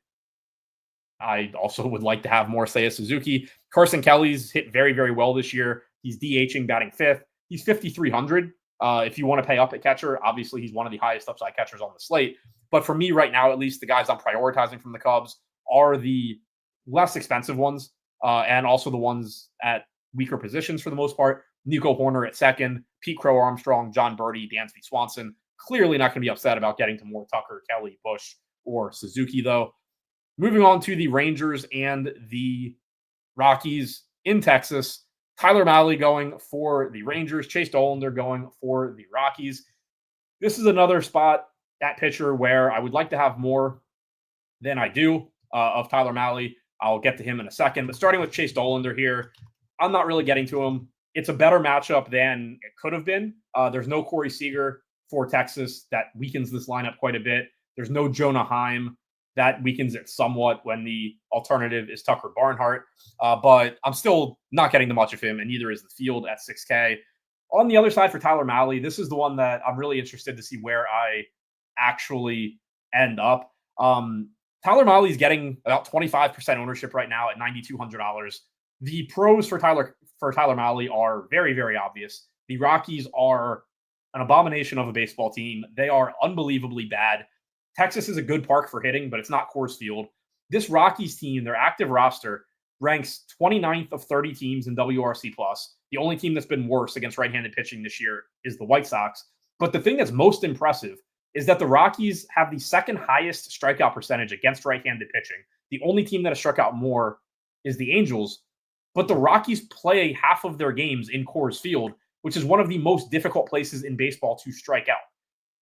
I also would like to have more Seiya Suzuki. Carson Kelly's hit very, very well this year. He's DHing, batting fifth. He's 5,300. If you want to pay up at catcher, obviously he's one of the highest upside catchers on the slate. But for me right now, at least the guys I'm prioritizing from the Cubs are the less expensive ones and also the ones at weaker positions for the most part. Nico Hoerner at second, Pete Crow Armstrong, John Birdie, Dansby Swanson. Clearly not going to be upset about getting to more Tucker, Kelly, Bush, or Suzuki, though. Moving on to the Rangers and the Rockies in Texas. Tyler Mahle going for the Rangers. Chase Dollander going for the Rockies. This is another spot at pitcher where I would like to have more than I do of Tyler Mahle. I'll get to him in a second. But starting with Chase Dollander here, I'm not really getting to him. It's a better matchup than it could have been. There's no Corey Seager for Texas. That weakens this lineup quite a bit. There's no Jonah Heim. That weakens it somewhat when the alternative is Tucker Barnhart. But I'm still not getting to much of him, and neither is the field at 6K. On the other side for Tyler Mahle, this is the one that I'm really interested to see where I actually end up. Tyler Mahle is getting about 25% ownership right now at $9,200. The pros for Tyler Mahle are very, very obvious. The Rockies are an abomination of a baseball team. They are unbelievably bad. Texas is a good park for hitting, but it's not Coors Field. This Rockies team, their active roster, ranks 29th of 30 teams in WRC+. The only team that's been worse against right-handed pitching this year is the White Sox. But the thing that's most impressive is that the Rockies have the second highest strikeout percentage against right-handed pitching. The only team that has struck out more is the Angels. But the Rockies play half of their games in Coors Field, which is one of the most difficult places in baseball to strike out.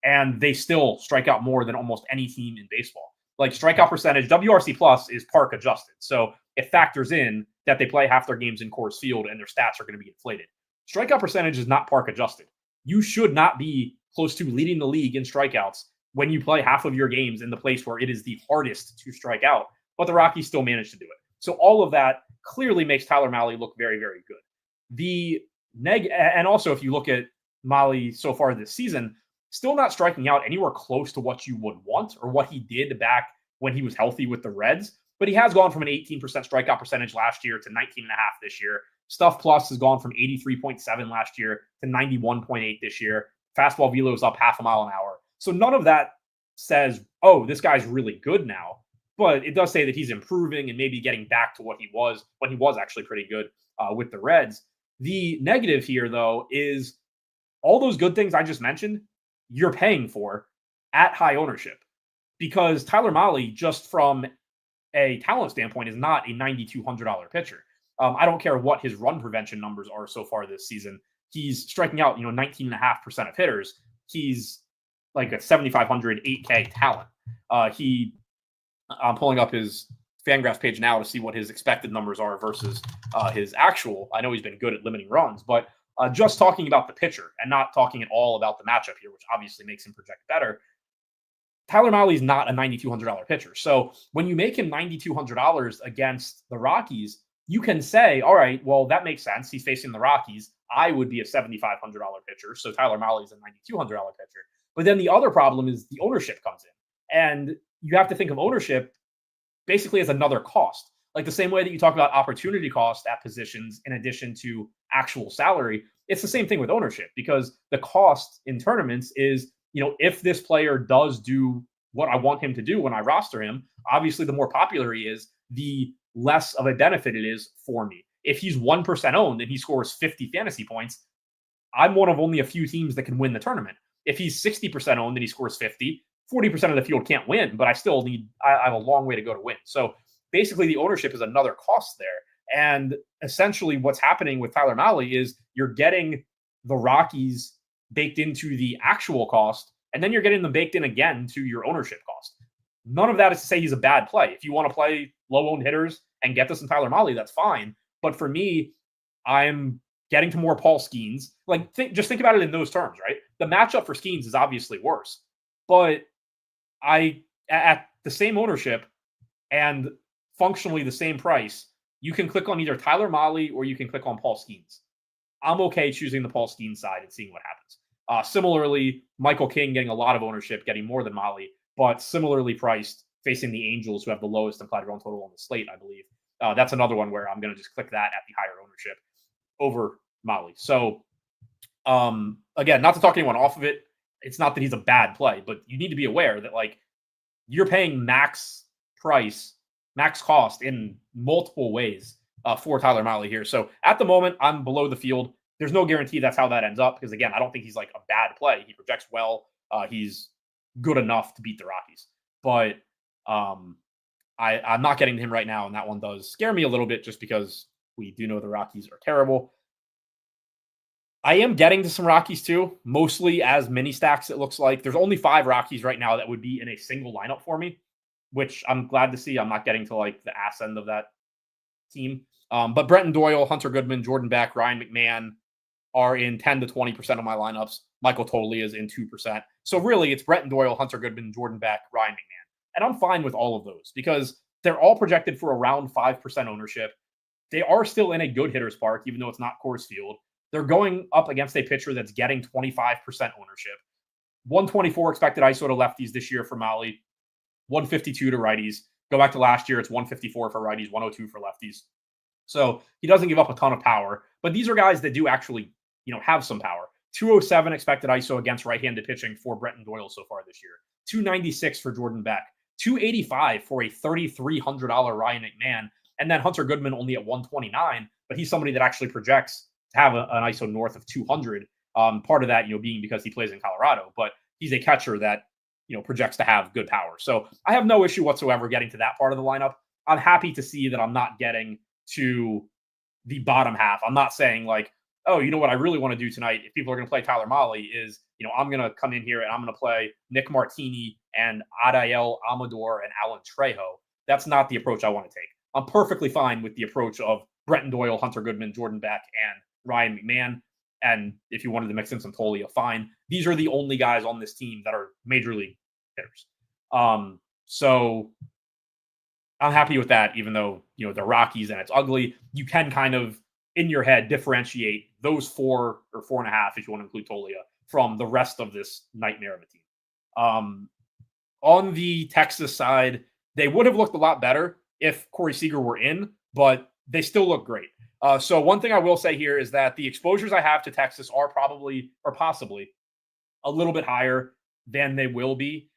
And they still strike out more than almost any team in baseball. Like strikeout percentage, WRC Plus is park adjusted. So it factors in that they play half their games in Coors Field and their stats are going to be inflated. Strikeout percentage is not park adjusted. You should not be close to leading the league in strikeouts when you play half of your games in the place where it is the hardest to strike out. But the Rockies still managed to do it. So all of that clearly makes Tyler Mahle look very, very good. And also if you look at Mahle so far this season, still not striking out anywhere close to what you would want or what he did back when he was healthy with the Reds. but he has gone from an 18% strikeout percentage last year to 19.5 this year. Stuff plus has gone from 83.7 last year to 91.8 this year. Fastball velo is up half a mile an hour. So none of that says, oh, this guy's really good now. But it does say that he's improving and maybe getting back to what he was when he was actually pretty good with the Reds. The negative here, though, is all those good things I just mentioned, you're paying for at high ownership. Because Tyler Mahle, just from a talent standpoint, is not a $9,200 pitcher. I don't care what his run prevention numbers are so far this season. He's striking out, 19.5% of hitters. He's like a 7,500 8K talent. I'm pulling up his Fangraphs page now to see what his expected numbers are versus his actual. I know he's been good at limiting runs, but just talking about the pitcher and not talking at all about the matchup here, which obviously makes him project better. Tyler Mahle is not a $9,200 pitcher. So when you make him $9,200 against the Rockies, you can say, all right, well, that makes sense. He's facing the Rockies. I would be a $7,500 pitcher. So Tyler Mahle is a $9,200 pitcher. But then the other problem is the ownership comes in. And you have to think of ownership basically as another cost. Like the same way that you talk about opportunity cost at positions in addition to actual salary, it's the same thing with ownership, because the cost in tournaments is, if this player does do what I want him to do when I roster him, obviously the more popular he is, the less of a benefit it is for me. If he's 1% owned and he scores 50 fantasy points, I'm one of only a few teams that can win the tournament. If he's 60% owned and he scores 50, 40% of the field can't win, but I have a long way to go to win. So basically the ownership is another cost there. And essentially what's happening with Tyler Mahle is you're getting the Rockies baked into the actual cost, and then you're getting them baked in again to your ownership cost. None of that is to say he's a bad play. If you want to play low-owned hitters and get this in Tyler Mahle, that's fine. But for me, I'm getting to more Paul Skeens. Just think about it in those terms, right? The matchup for Skeens is obviously worse. But at the same ownership and functionally the same price, you can click on either Tyler Mahle or you can click on Paul Skeens. I'm okay choosing the Paul Skeens side and seeing what happens. Similarly, Michael King getting a lot of ownership, getting more than Mahle, but similarly priced, facing the Angels, who have the lowest implied run total on the slate, I believe. That's another one where I'm going to just click that at the higher ownership over Mahle. So, again, not to talk anyone off of it, it's not that he's a bad play, but you need to be aware that you're paying max cost in multiple ways for Tyler Mahle here. So at the moment, I'm below the field. There's no guarantee that's how that ends up, because again, I don't think he's like a bad play. He projects well. He's good enough to beat the Rockies, but I'm not getting to him right now, and that one does scare me a little bit just because we do know the Rockies are terrible. I am getting to some Rockies too, mostly as mini stacks, it looks like. There's only 5 Rockies right now that would be in a single lineup for me, which I'm glad to see. I'm not getting to the ass end of that team. But Brenton Doyle, Hunter Goodman, Jordan Beck, Ryan McMahon are in 10 to 20% of my lineups. Michael Tolley is in 2%. So really, it's Brenton Doyle, Hunter Goodman, Jordan Beck, Ryan McMahon. And I'm fine with all of those because they're all projected for around 5% ownership. They are still in a good hitter's park, even though it's not Coors Field. They're going up against a pitcher that's getting 25% ownership. 124 expected ISO to lefties this year for Mahle, 152 to righties. Go back to last year, it's 154 for righties, 102 for lefties. So he doesn't give up a ton of power, but these are guys that do actually, have some power. 207 expected ISO against right-handed pitching for Brenton Doyle so far this year. 296 for Jordan Beck. 285 for a $3,300 Ryan McMahon. And then Hunter Goodman only at 129, but he's somebody that actually projects to have an ISO north of 200. Part of that, being because he plays in Colorado, but he's a catcher that, projects to have good power. So I have no issue whatsoever getting to that part of the lineup. I'm happy to see that I'm not getting to the bottom half. I'm not saying oh, you know what I really want to do tonight, if people are going to play Tyler Mahle, is, I'm going to come in here and I'm going to play Nick Martini and Adael Amador and Alan Trejo. That's not the approach I want to take. I'm perfectly fine with the approach of Brenton Doyle, Hunter Goodman, Jordan Beck, and Ryan McMahon. And if you wanted to mix in some Tolia, fine. These are the only guys on this team that are major league hitters. So I'm happy with that, even though, the Rockies and it's ugly. You can kind of, in your head, differentiate those 4 or 4.5, if you want to include Tolia, from the rest of this nightmare of a team. On the Texas side, they would have looked a lot better if Corey Seager were in, but they still look great. So one thing I will say here is that the exposures I have to Texas are probably or possibly a little bit higher than they will be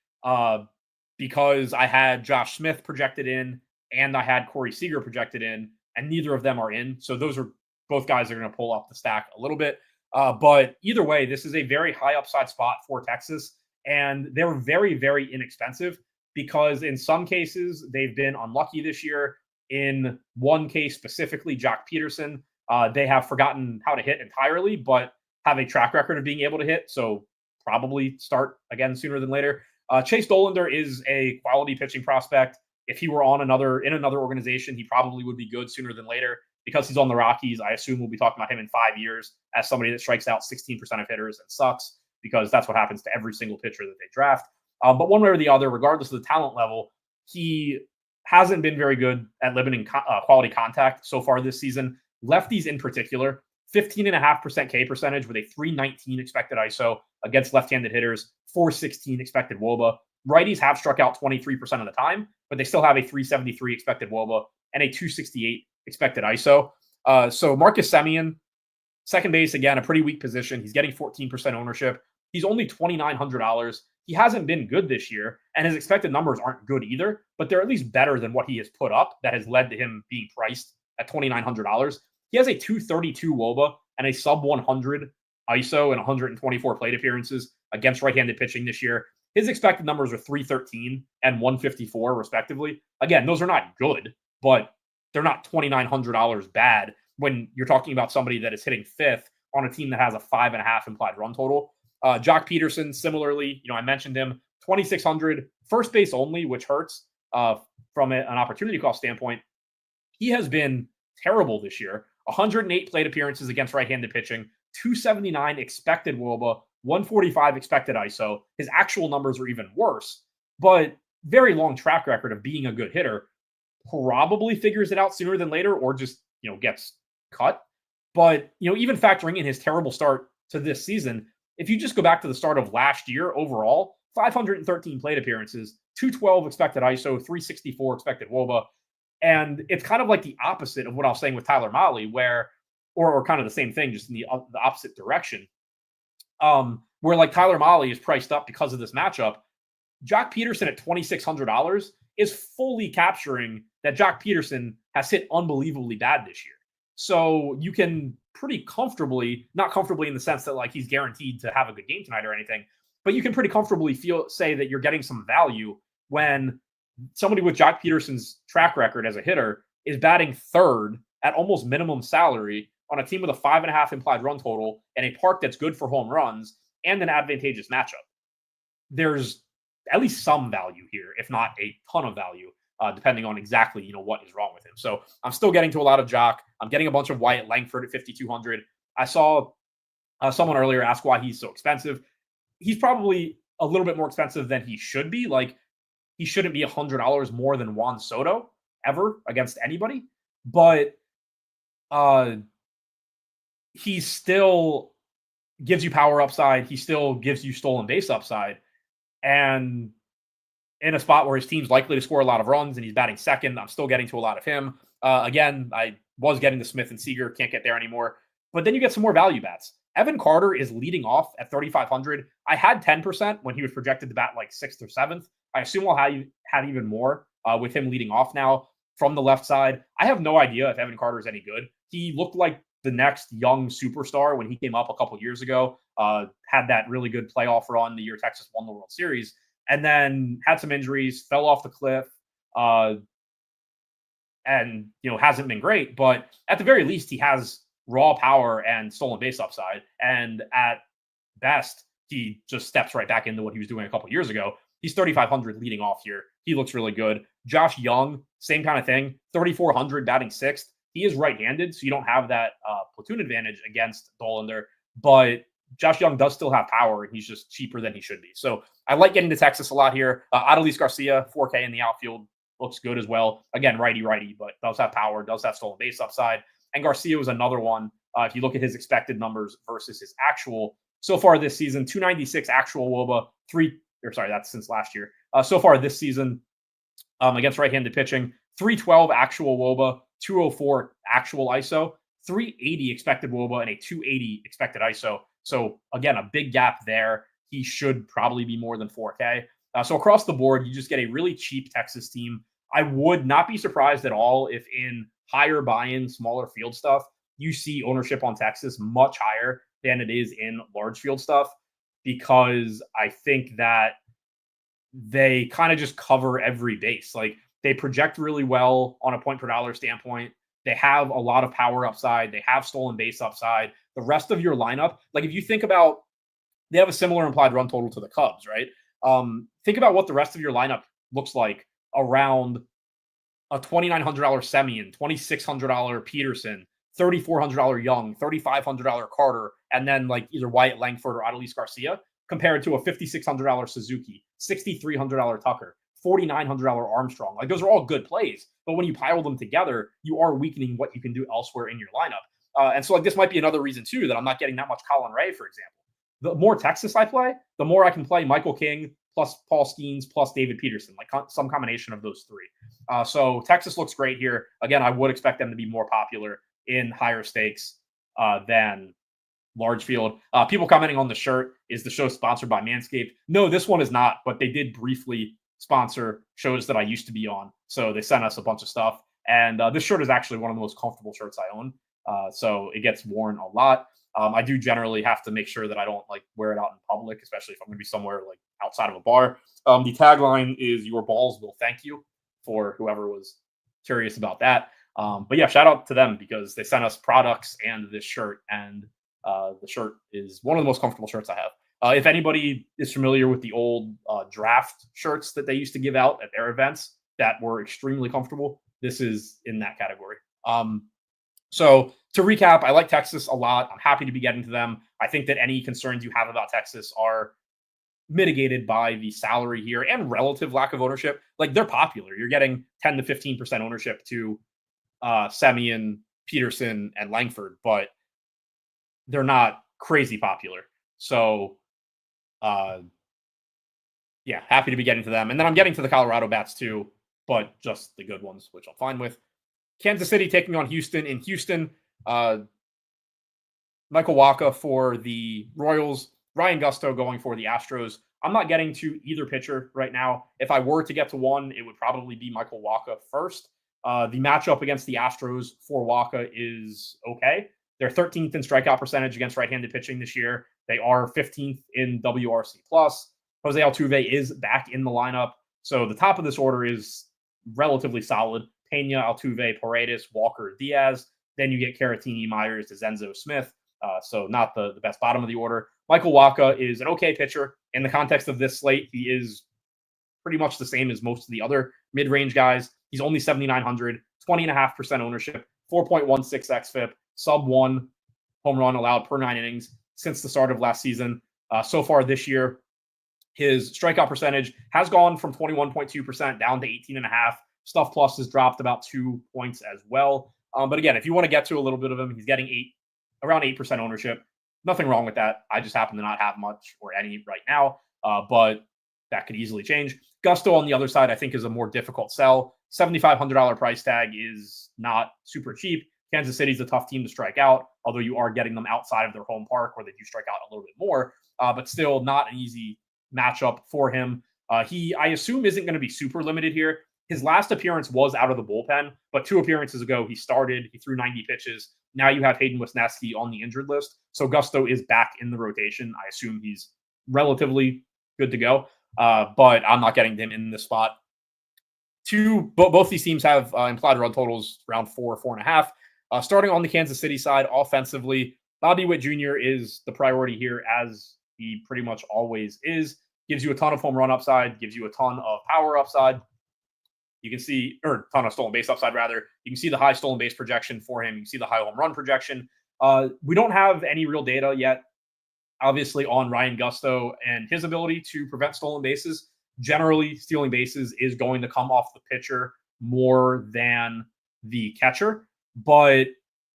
because I had Josh Smith projected in and I had Corey Seager projected in, and neither of them are in. So those are both guys that are going to pull up the stack a little bit. But either way, this is a very high upside spot for Texas, and they're very, very inexpensive because in some cases they've been unlucky this year. In one case specifically, Jock Peterson, they have forgotten how to hit entirely, but have a track record of being able to hit. So probably start again sooner than later. Chase Dollander is a quality pitching prospect. If he were in another organization, he probably would be good sooner than later. Because he's on the Rockies, I assume we'll be talking about him in 5 years as somebody that strikes out 16% of hitters and sucks, because that's what happens to every single pitcher that they draft. But one way or the other, regardless of the talent level, he hasn't been very good at limiting quality contact so far this season. Lefties in particular, 15.5% K percentage with a 319 expected ISO against left-handed hitters, 416 expected WOBA. Righties have struck out 23% of the time, but they still have a 373 expected WOBA and a 268 expected ISO. So Marcus Semien, second base, again, a pretty weak position. He's getting 14% ownership. He's only $2,900. He hasn't been good this year, and his expected numbers aren't good either, but they're at least better than what he has put up that has led to him being priced at $2,900. He has a 232 WOBA and a sub 100 ISO and 124 plate appearances against right-handed pitching this year. His expected numbers are 313 and 154, respectively. Again, those are not good, but they're not $2,900 bad when you're talking about somebody that is hitting fifth on a team that has a 5.5 implied run total. Jock Peterson, similarly, I mentioned him, 2,600, first base only, which hurts from an opportunity cost standpoint. He has been terrible this year. 108 plate appearances against right-handed pitching, 279 expected WOBA, 145 expected ISO. His actual numbers are even worse, but very long track record of being a good hitter. Probably figures it out sooner than later or just, gets cut. But, even factoring in his terrible start to this season, if you just go back to the start of last year overall, 513 plate appearances, 212 expected ISO, 364 expected WOBA. And it's kind of like the opposite of what I was saying with Tyler Mahle, where, or kind of the same thing, just in the opposite direction, where like Tyler Mahle is priced up because of this matchup. Jock Peterson at $2,600 is fully capturing that Jock Peterson has hit unbelievably bad this year. So you can pretty comfortably, not comfortably in the sense that like he's guaranteed to have a good game tonight or anything, but you can pretty comfortably say that you're getting some value when somebody with Jock Peterson's track record as a hitter is batting third at almost minimum salary on a team with a 5.5 implied run total and a park that's good for home runs and an advantageous matchup. There's at least some value here, if not a ton of value, depending on exactly, what is wrong with him. So I'm still getting to a lot of Jock. I'm getting a bunch of Wyatt Langford at 5,200. I saw someone earlier ask why he's so expensive. He's probably a little bit more expensive than he should be. Like, he shouldn't be $100 more than Juan Soto ever against anybody, but he still gives you power upside. He still gives you stolen base upside. And in a spot where his team's likely to score a lot of runs and he's batting second, I'm still getting to a lot of him. Again, I was getting to Smith and Seager, can't get there anymore. But then you get some more value bats. Evan Carter is leading off at 3,500. I had 10% when he was projected to bat like 6th or 7th. I assume we'll have even more with him leading off now from the left side. I have no idea if Evan Carter is any good. He looked like the next young superstar when he came up a couple years ago, had that really good playoff run the year Texas won the World Series, and then had some injuries, fell off the cliff, and hasn't been great. But at the very least, he has raw power and stolen base upside. And at best, he just steps right back into what he was doing a couple years ago. He's 3,500 leading off here. He looks really good. Josh Young, same kind of thing, 3,400 batting 6th. He is right-handed, so you don't have that platoon advantage against Dollander. But Josh Young does still have power, and he's just cheaper than he should be. So I like getting to Texas a lot here. Adolis Garcia, 4K in the outfield, looks good as well. Again, righty, but does have power, does have stolen base upside. And Garcia was another one. If you look at his expected numbers versus his actual, so far this season, 296 actual WOBA, that's since last year. So far this season, against right-handed pitching, 312 actual WOBA, 204 actual ISO, 380 expected WOBA, and a 280 expected ISO. So again, a big gap there. He should probably be more than 4K. So across the board, you just get a really cheap Texas team. I would not be surprised at all if in higher buy-in, smaller field stuff, you see ownership on Texas much higher than it is in large field stuff, because I think that they kind of just cover every base. Like, they project really well on a point per dollar standpoint. They have a lot of power upside. They have stolen base upside. The rest of your lineup, like if you think about, they have a similar implied run total to the Cubs, right? Think about what the rest of your lineup looks like around a $2,900 Semien, $2,600 Peterson, $3,400 Young, $3,500 Carter, and then like either Wyatt Langford or Adolis Garcia, compared to a $5,600 Suzuki, $6,300 Tucker, $4,900 Armstrong. Like, those are all good plays, but when you pile them together, you are weakening what you can do elsewhere in your lineup. And so like this might be another reason too that I'm not getting that much Colin Ray, for example. The more Texas I play, the more I can play Michael King plus Paul Skeens plus David Peterson, like some combination of those three. So Texas looks great here. Again, I would expect them to be more popular in higher stakes than large field. People commenting on the shirt, is the show sponsored by Manscaped? No, this one is not, but they did briefly sponsor shows that I used to be on. So they sent us a bunch of stuff. And this shirt is actually one of the most comfortable shirts I own. So it gets worn a lot. I do generally have to make sure that I don't like wear it out in public, especially if I'm going to be somewhere like outside of a bar. The tagline is "Your balls will thank you," for whoever was curious about that. But yeah, shout out to them because they sent us products and this shirt, and the shirt is one of the most comfortable shirts I have. If anybody is familiar with the old draft shirts that they used to give out at their events that were extremely comfortable, this is in that category. So to recap, I like Texas a lot. I'm happy to be getting to them. I think that any concerns you have about Texas are mitigated by the salary here and relative lack of ownership. Like, they're popular. You're getting 10 to 15% ownership to Semien, Peterson, and Langford, but they're not crazy popular. So, yeah, happy to be getting to them. And then I'm getting to the Colorado bats too, but just the good ones, which I'm fine with. Kansas City taking on Houston. In Houston, Michael Wacha for the Royals, Ryan Gusto going for the Astros. I'm not getting to either pitcher right now. If I were to get to one, it would probably be Michael Wacha first. The matchup against the Astros for Wacha is okay. They're 13th in strikeout percentage against right-handed pitching this year. They are 15th in WRC+. Jose Altuve is back in the lineup. So the top of this order is relatively solid. Pena, Altuve, Paredes, Walker, Diaz. Then you get Caratini, Myers, DeZenzo, Smith. So not the best bottom of the order. Michael Wacha is an okay pitcher. In the context of this slate, he is pretty much the same as most of the other mid-range guys. He's only 7,900, 20.5% ownership, 4.16 xFIP, sub 1 home run allowed per 9 innings since the start of last season. So far this year, his strikeout percentage has gone from 21.2% down to 18.5%. Stuff Plus has dropped about 2 points as well. But again, if you want to get to a little bit of him, he's getting around 8% ownership. Nothing wrong with that. I just happen to not have much or any right now, but that could easily change. Gusto on the other side, I think, is a more difficult sell. $7,500 price tag is not super cheap. Kansas City's a tough team to strike out, although you are getting them outside of their home park where they do strike out a little bit more, but still not an easy matchup for him. He, I assume, isn't going to be super limited here. His last appearance was out of the bullpen, but 2 appearances ago, he started. He threw 90 pitches. Now you have Hayden Wesneski on the injured list. So Gusto is back in the rotation. I assume he's relatively good to go, but I'm not getting him in this spot. Both these teams have implied run totals around 4.5. Starting on the Kansas City side, offensively, Bobby Witt Jr. is the priority here, as he pretty much always is. Gives you a ton of home run upside, gives you a ton of power upside. You can see, or ton of stolen base upside, rather. You can see the high stolen base projection for him. You can see the high home run projection. We don't have any real data yet, obviously, on Ryan Gusto and his ability to prevent stolen bases. Generally, stealing bases is going to come off the pitcher more than the catcher,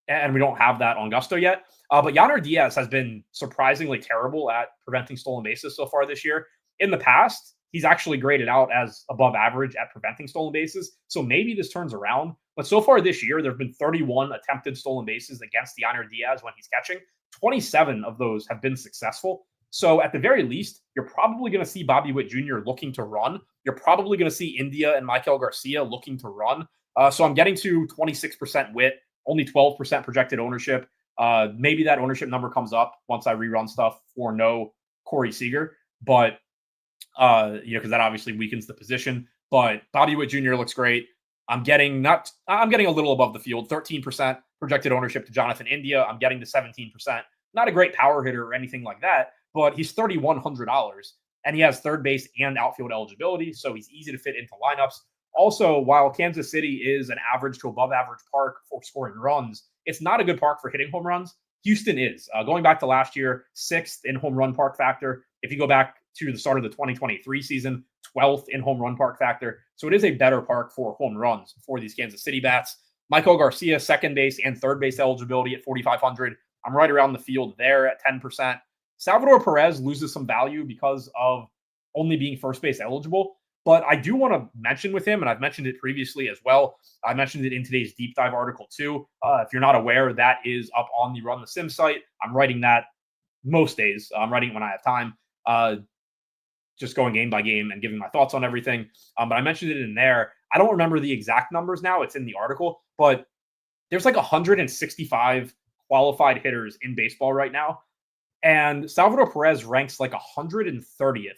and we don't have that on Gusto yet. But Yainer Diaz has been surprisingly terrible at preventing stolen bases so far this year. In the past, he's actually graded out as above average at preventing stolen bases. So maybe this turns around. But so far this year, there have been 31 attempted stolen bases against Yainer Diaz when he's catching. 27 of those have been successful. So at the very least, you're probably going to see Bobby Witt Jr. looking to run. You're probably going to see India and Michael Garcia looking to run. So I'm getting to 26% Witt, only 12% projected ownership. Maybe that ownership number comes up once I rerun stuff for no Corey Seager, but because that obviously weakens the position. But Bobby Witt Jr. looks great. I'm getting a little above the field, 13% projected ownership to Jonathan India. I'm getting to 17%. Not a great power hitter or anything like that, but he's $3,100 and he has third base and outfield eligibility, so he's easy to fit into lineups. Also, while Kansas City is an average to above average park for scoring runs, it's not a good park for hitting home runs. Houston is. Going back to last year, 6th in home run park factor. If you go back to the start of the 2023 season, 12th in home run park factor. So it is a better park for home runs for these Kansas City bats. Michael Garcia, second base and third base eligibility at 4,500. I'm right around the field there at 10%. Salvador Perez loses some value because of only being first base eligible. But I do want to mention with him, and I've mentioned it previously as well. I mentioned it in today's deep dive article too. If you're not aware, that is up on the Run the Sim site. I'm writing that most days. I'm writing it when I have time. Just going game by game and giving my thoughts on everything. But I mentioned it in there. I don't remember the exact numbers now. It's in the article, but there's like 165 qualified hitters in baseball right now. And Salvador Perez ranks like 130th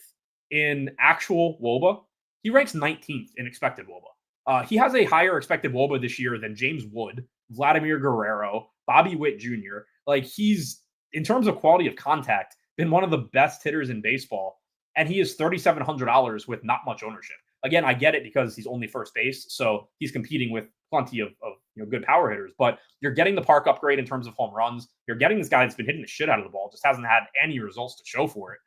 in actual WOBA. He ranks 19th in expected WOBA. He has a higher expected WOBA this year than James Wood, Vladimir Guerrero, Bobby Witt Jr. Like, he's, in terms of quality of contact, been one of the best hitters in baseball. And he is $3,700 with not much ownership. Again, I get it because he's only first base, so he's competing with plenty of good power hitters. But you're getting the park upgrade in terms of home runs. You're getting this guy that's been hitting the shit out of the ball, just hasn't had any results to show for it.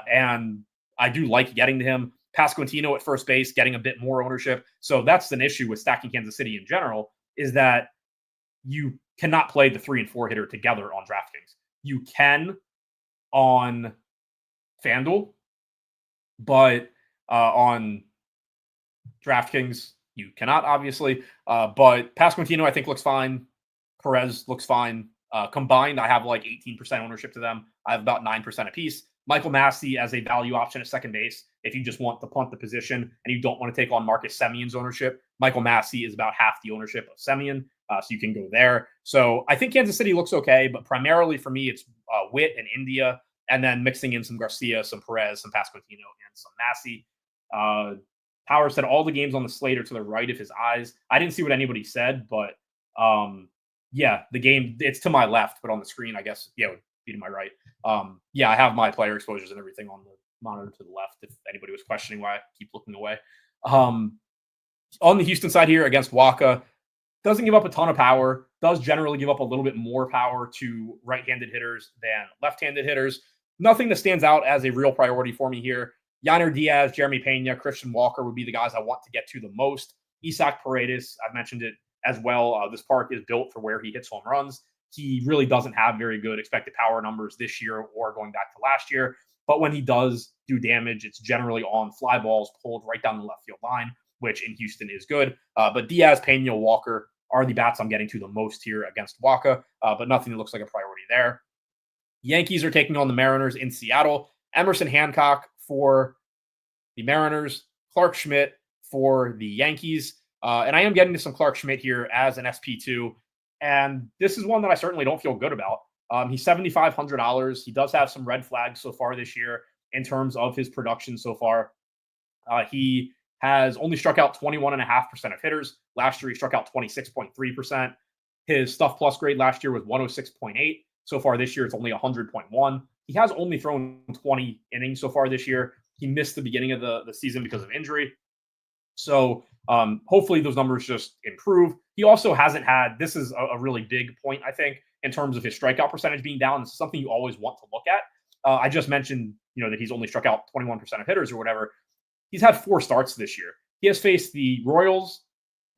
And I do like getting to him. Pasquantino at first base, getting a bit more ownership. So that's an issue with stacking Kansas City in general, is that you cannot play the 3 and 4 hitter together on DraftKings. You can on FanDuel, but on DraftKings, you cannot, obviously. But Pasquantino, I think, looks fine. Perez looks fine. Combined, I have like 18% ownership to them. I have about 9% apiece. Michael Massey as a value option at second base. If you just want to punt the position and you don't want to take on Marcus Semion's ownership, Michael Massey is about half the ownership of Semien, so you can go there. So I think Kansas City looks okay, but primarily for me, it's Witt and India, and then mixing in some Garcia, some Perez, some Pasquantino, and some Massey. Power said all the games on the slate are to the right of his eyes. I didn't see what anybody said, but yeah, the game, it's to my left, but on the screen, I guess, yeah, it would be to my right. Yeah, I have my player exposures and everything on the monitor to the left, if anybody was questioning why I keep looking away. On the Houston side here against Waka, doesn't give up a ton of power, does generally give up a little bit more power to right-handed hitters than left-handed hitters. Nothing that stands out as a real priority for me here. Yainer Diaz, Jeremy Pena, Christian Walker would be the guys I want to get to the most. Isaac Paredes, I've mentioned it as well. This park is built for where he hits home runs. He really doesn't have very good expected power numbers this year or going back to last year. But when he does do damage, it's generally on fly balls pulled right down the left field line, which in Houston is good. But Diaz, Pena, Walker are the bats I'm getting to the most here against Waka, but nothing that looks like a priority there. Yankees are taking on the Mariners in Seattle. Emerson Hancock for the Mariners, Clark Schmidt for the Yankees. And I am getting to some Clark Schmidt here as an SP2. And this is one that I certainly don't feel good about. He's $7,500. He does have some red flags so far this year in terms of his production so far. He has only struck out 21.5% of hitters. Last year, he struck out 26.3%. His stuff plus grade last year was 106.8. So far this year, it's only 100.1. He has only thrown 20 innings so far this year. He missed the beginning of the season because of injury. So hopefully those numbers just improve. He also hasn't had, this is a really big point, I think, in terms of his strikeout percentage being down. This is something you always want to look at. I just mentioned, that he's only struck out 21% of hitters or whatever. He's had 4 starts this year. He has faced the Royals,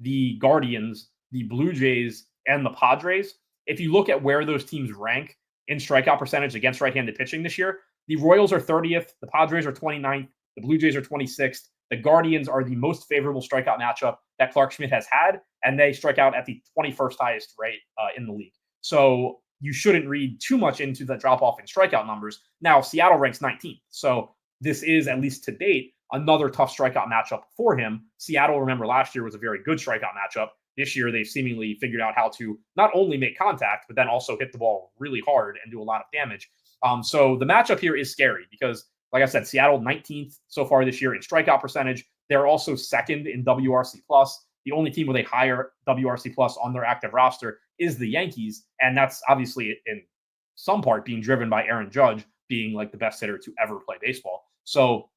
the Guardians, the Blue Jays, and the Padres. If you look at where those teams rank in strikeout percentage against right-handed pitching this year, the Royals are 30th, the Padres are 29th, The Blue Jays are 26th. The Guardians are the most favorable strikeout matchup that Clark Schmidt has had, and they strike out at the 21st highest rate in the league. So you shouldn't read too much into the drop-off in strikeout numbers. Now, Seattle ranks 19th. So this is, at least to date, another tough strikeout matchup for him. Seattle, remember, last year was a very good strikeout matchup. This year, they've seemingly figured out how to not only make contact, but then also hit the ball really hard and do a lot of damage. So the matchup here is scary because, like I said, Seattle 19th so far this year in strikeout percentage. They're also second in WRC+. The only team with a higher WRC+ on their active roster is the Yankees, and that's obviously in some part being driven by Aaron Judge being like the best hitter to ever play baseball. So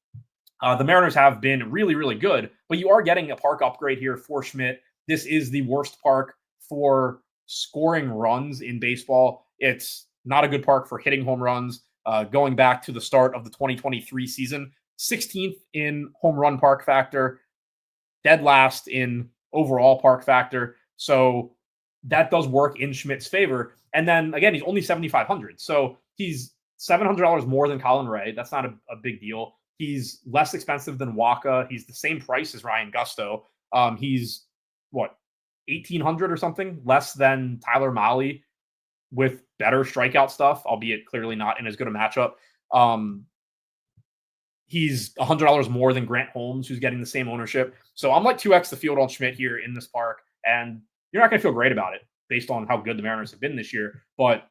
the Mariners have been really, really good, but you are getting a park upgrade here for Schmidt. This is the worst park for scoring runs in baseball. It's not a good park for hitting home runs. Going back to the start of the 2023 season, 16th in home run park factor, dead last in overall park factor. So that does work in Schmidt's favor. And then again, he's only 7,500. So he's $700 more than Colin Ray. That's not a big deal. He's less expensive than Waka. He's the same price as Ryan Gusto. He's what, 1,800 or something less than Tyler Mahle with better strikeout stuff, albeit clearly not in as good a matchup. He's $100 more than Grant Holmes, who's getting the same ownership. So I'm like 2x the field on Schmidt here in this park, and you're not going to feel great about it based on how good the Mariners have been this year. But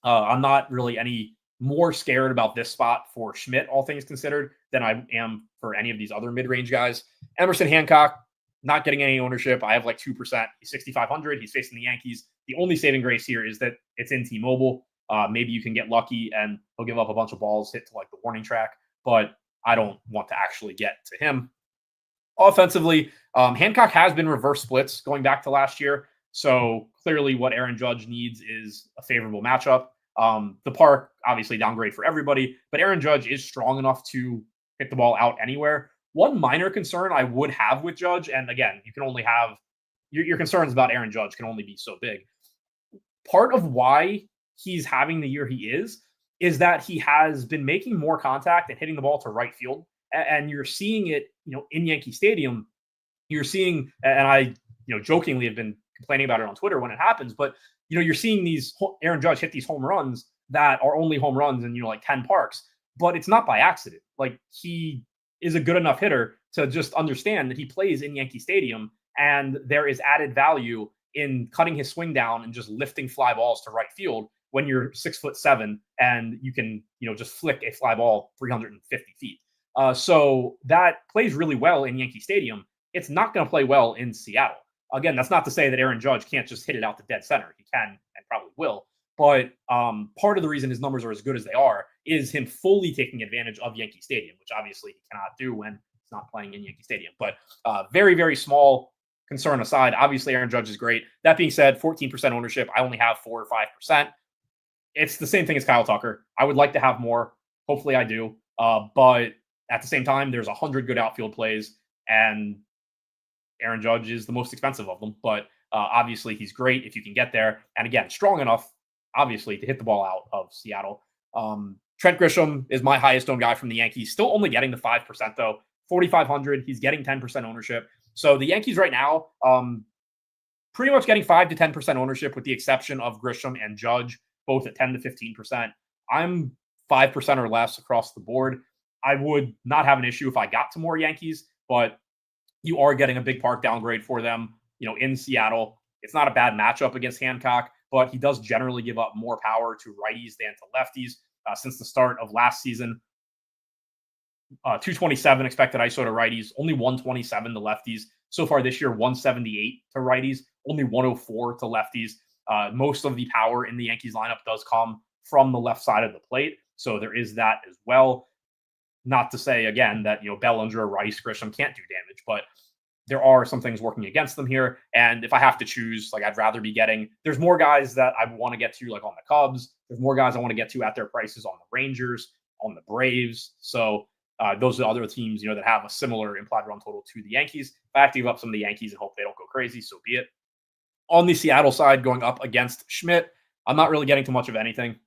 I'm not really any more scared about this spot for Schmidt, all things considered, than I am for any of these other mid-range guys. Emerson Hancock, not getting any ownership. I have like 2%. He's 6,500. He's facing the Yankees. The only saving grace here is that it's in T-Mobile. Maybe you can get lucky and he'll give up a bunch of balls hit to like the warning track, but I don't want to actually get to him. Offensively, Hancock has been reverse splits going back to last year. So clearly what Aaron Judge needs is a favorable matchup. The park, obviously downgrade for everybody, but Aaron Judge is strong enough to hit the ball out anywhere. One minor concern I would have with Judge, and again, you can only have your concerns about Aaron Judge can only be so big. Part of why he's having the year he is that he has been making more contact and hitting the ball to right field. And you're seeing it, in Yankee Stadium. You're seeing, and I, jokingly have been complaining about it on Twitter when it happens, but you're seeing these Aaron Judge hit these home runs that are only home runs in, like 10 parks, but it's not by accident. Like, he is a good enough hitter to just understand that he plays in Yankee Stadium and there is added value in cutting his swing down and just lifting fly balls to right field when you're 6'7" and you can, just flick a fly ball 350 feet. So that plays really well in Yankee Stadium. It's not going to play well in Seattle. Again, that's not to say that Aaron Judge can't just hit it out to dead center. He can and probably will. But part of the reason his numbers are as good as they are is him fully taking advantage of Yankee Stadium, which obviously he cannot do when he's not playing in Yankee Stadium. But very, very small concern aside, obviously Aaron Judge is great. That being said, 14% ownership. I only have 4 or 5%. It's the same thing as Kyle Tucker. I would like to have more. Hopefully I do. But at the same time, there's 100 good outfield plays, and Aaron Judge is the most expensive of them. But obviously he's great if you can get there. And again, strong enough, obviously, to hit the ball out of Seattle. Trent Grisham is my highest owned guy from the Yankees. Still only getting the 5%, though. 4,500. He's getting 10% ownership. So the Yankees right now, pretty much getting 5 to 10% ownership with the exception of Grisham and Judge, both at 10 to 15%. I'm 5% or less across the board. I would not have an issue if I got to more Yankees, but you are getting a big park downgrade for them, in Seattle. It's not a bad matchup against Hancock, but he does generally give up more power to righties than to lefties. Since the start of last season, 227 expected ISO to righties, only 127 to lefties. So far this year, 178 to righties, only 104 to lefties. Most of the power in the Yankees lineup does come from the left side of the plate. So there is that as well. Not to say, again, that, Bellinger, Rice, Grisham can't do damage, but there are some things working against them here. And if I have to choose, I'd rather be getting, there's more guys that I want to get to, on the Cubs. There's more guys I want to get to at their prices on the Rangers, on the Braves. So those are the other teams, that have a similar implied run total to the Yankees. If I have to give up some of the Yankees and hope they don't go crazy, so be it. On the Seattle side, going up against Schmidt, I'm not really getting to much of anything.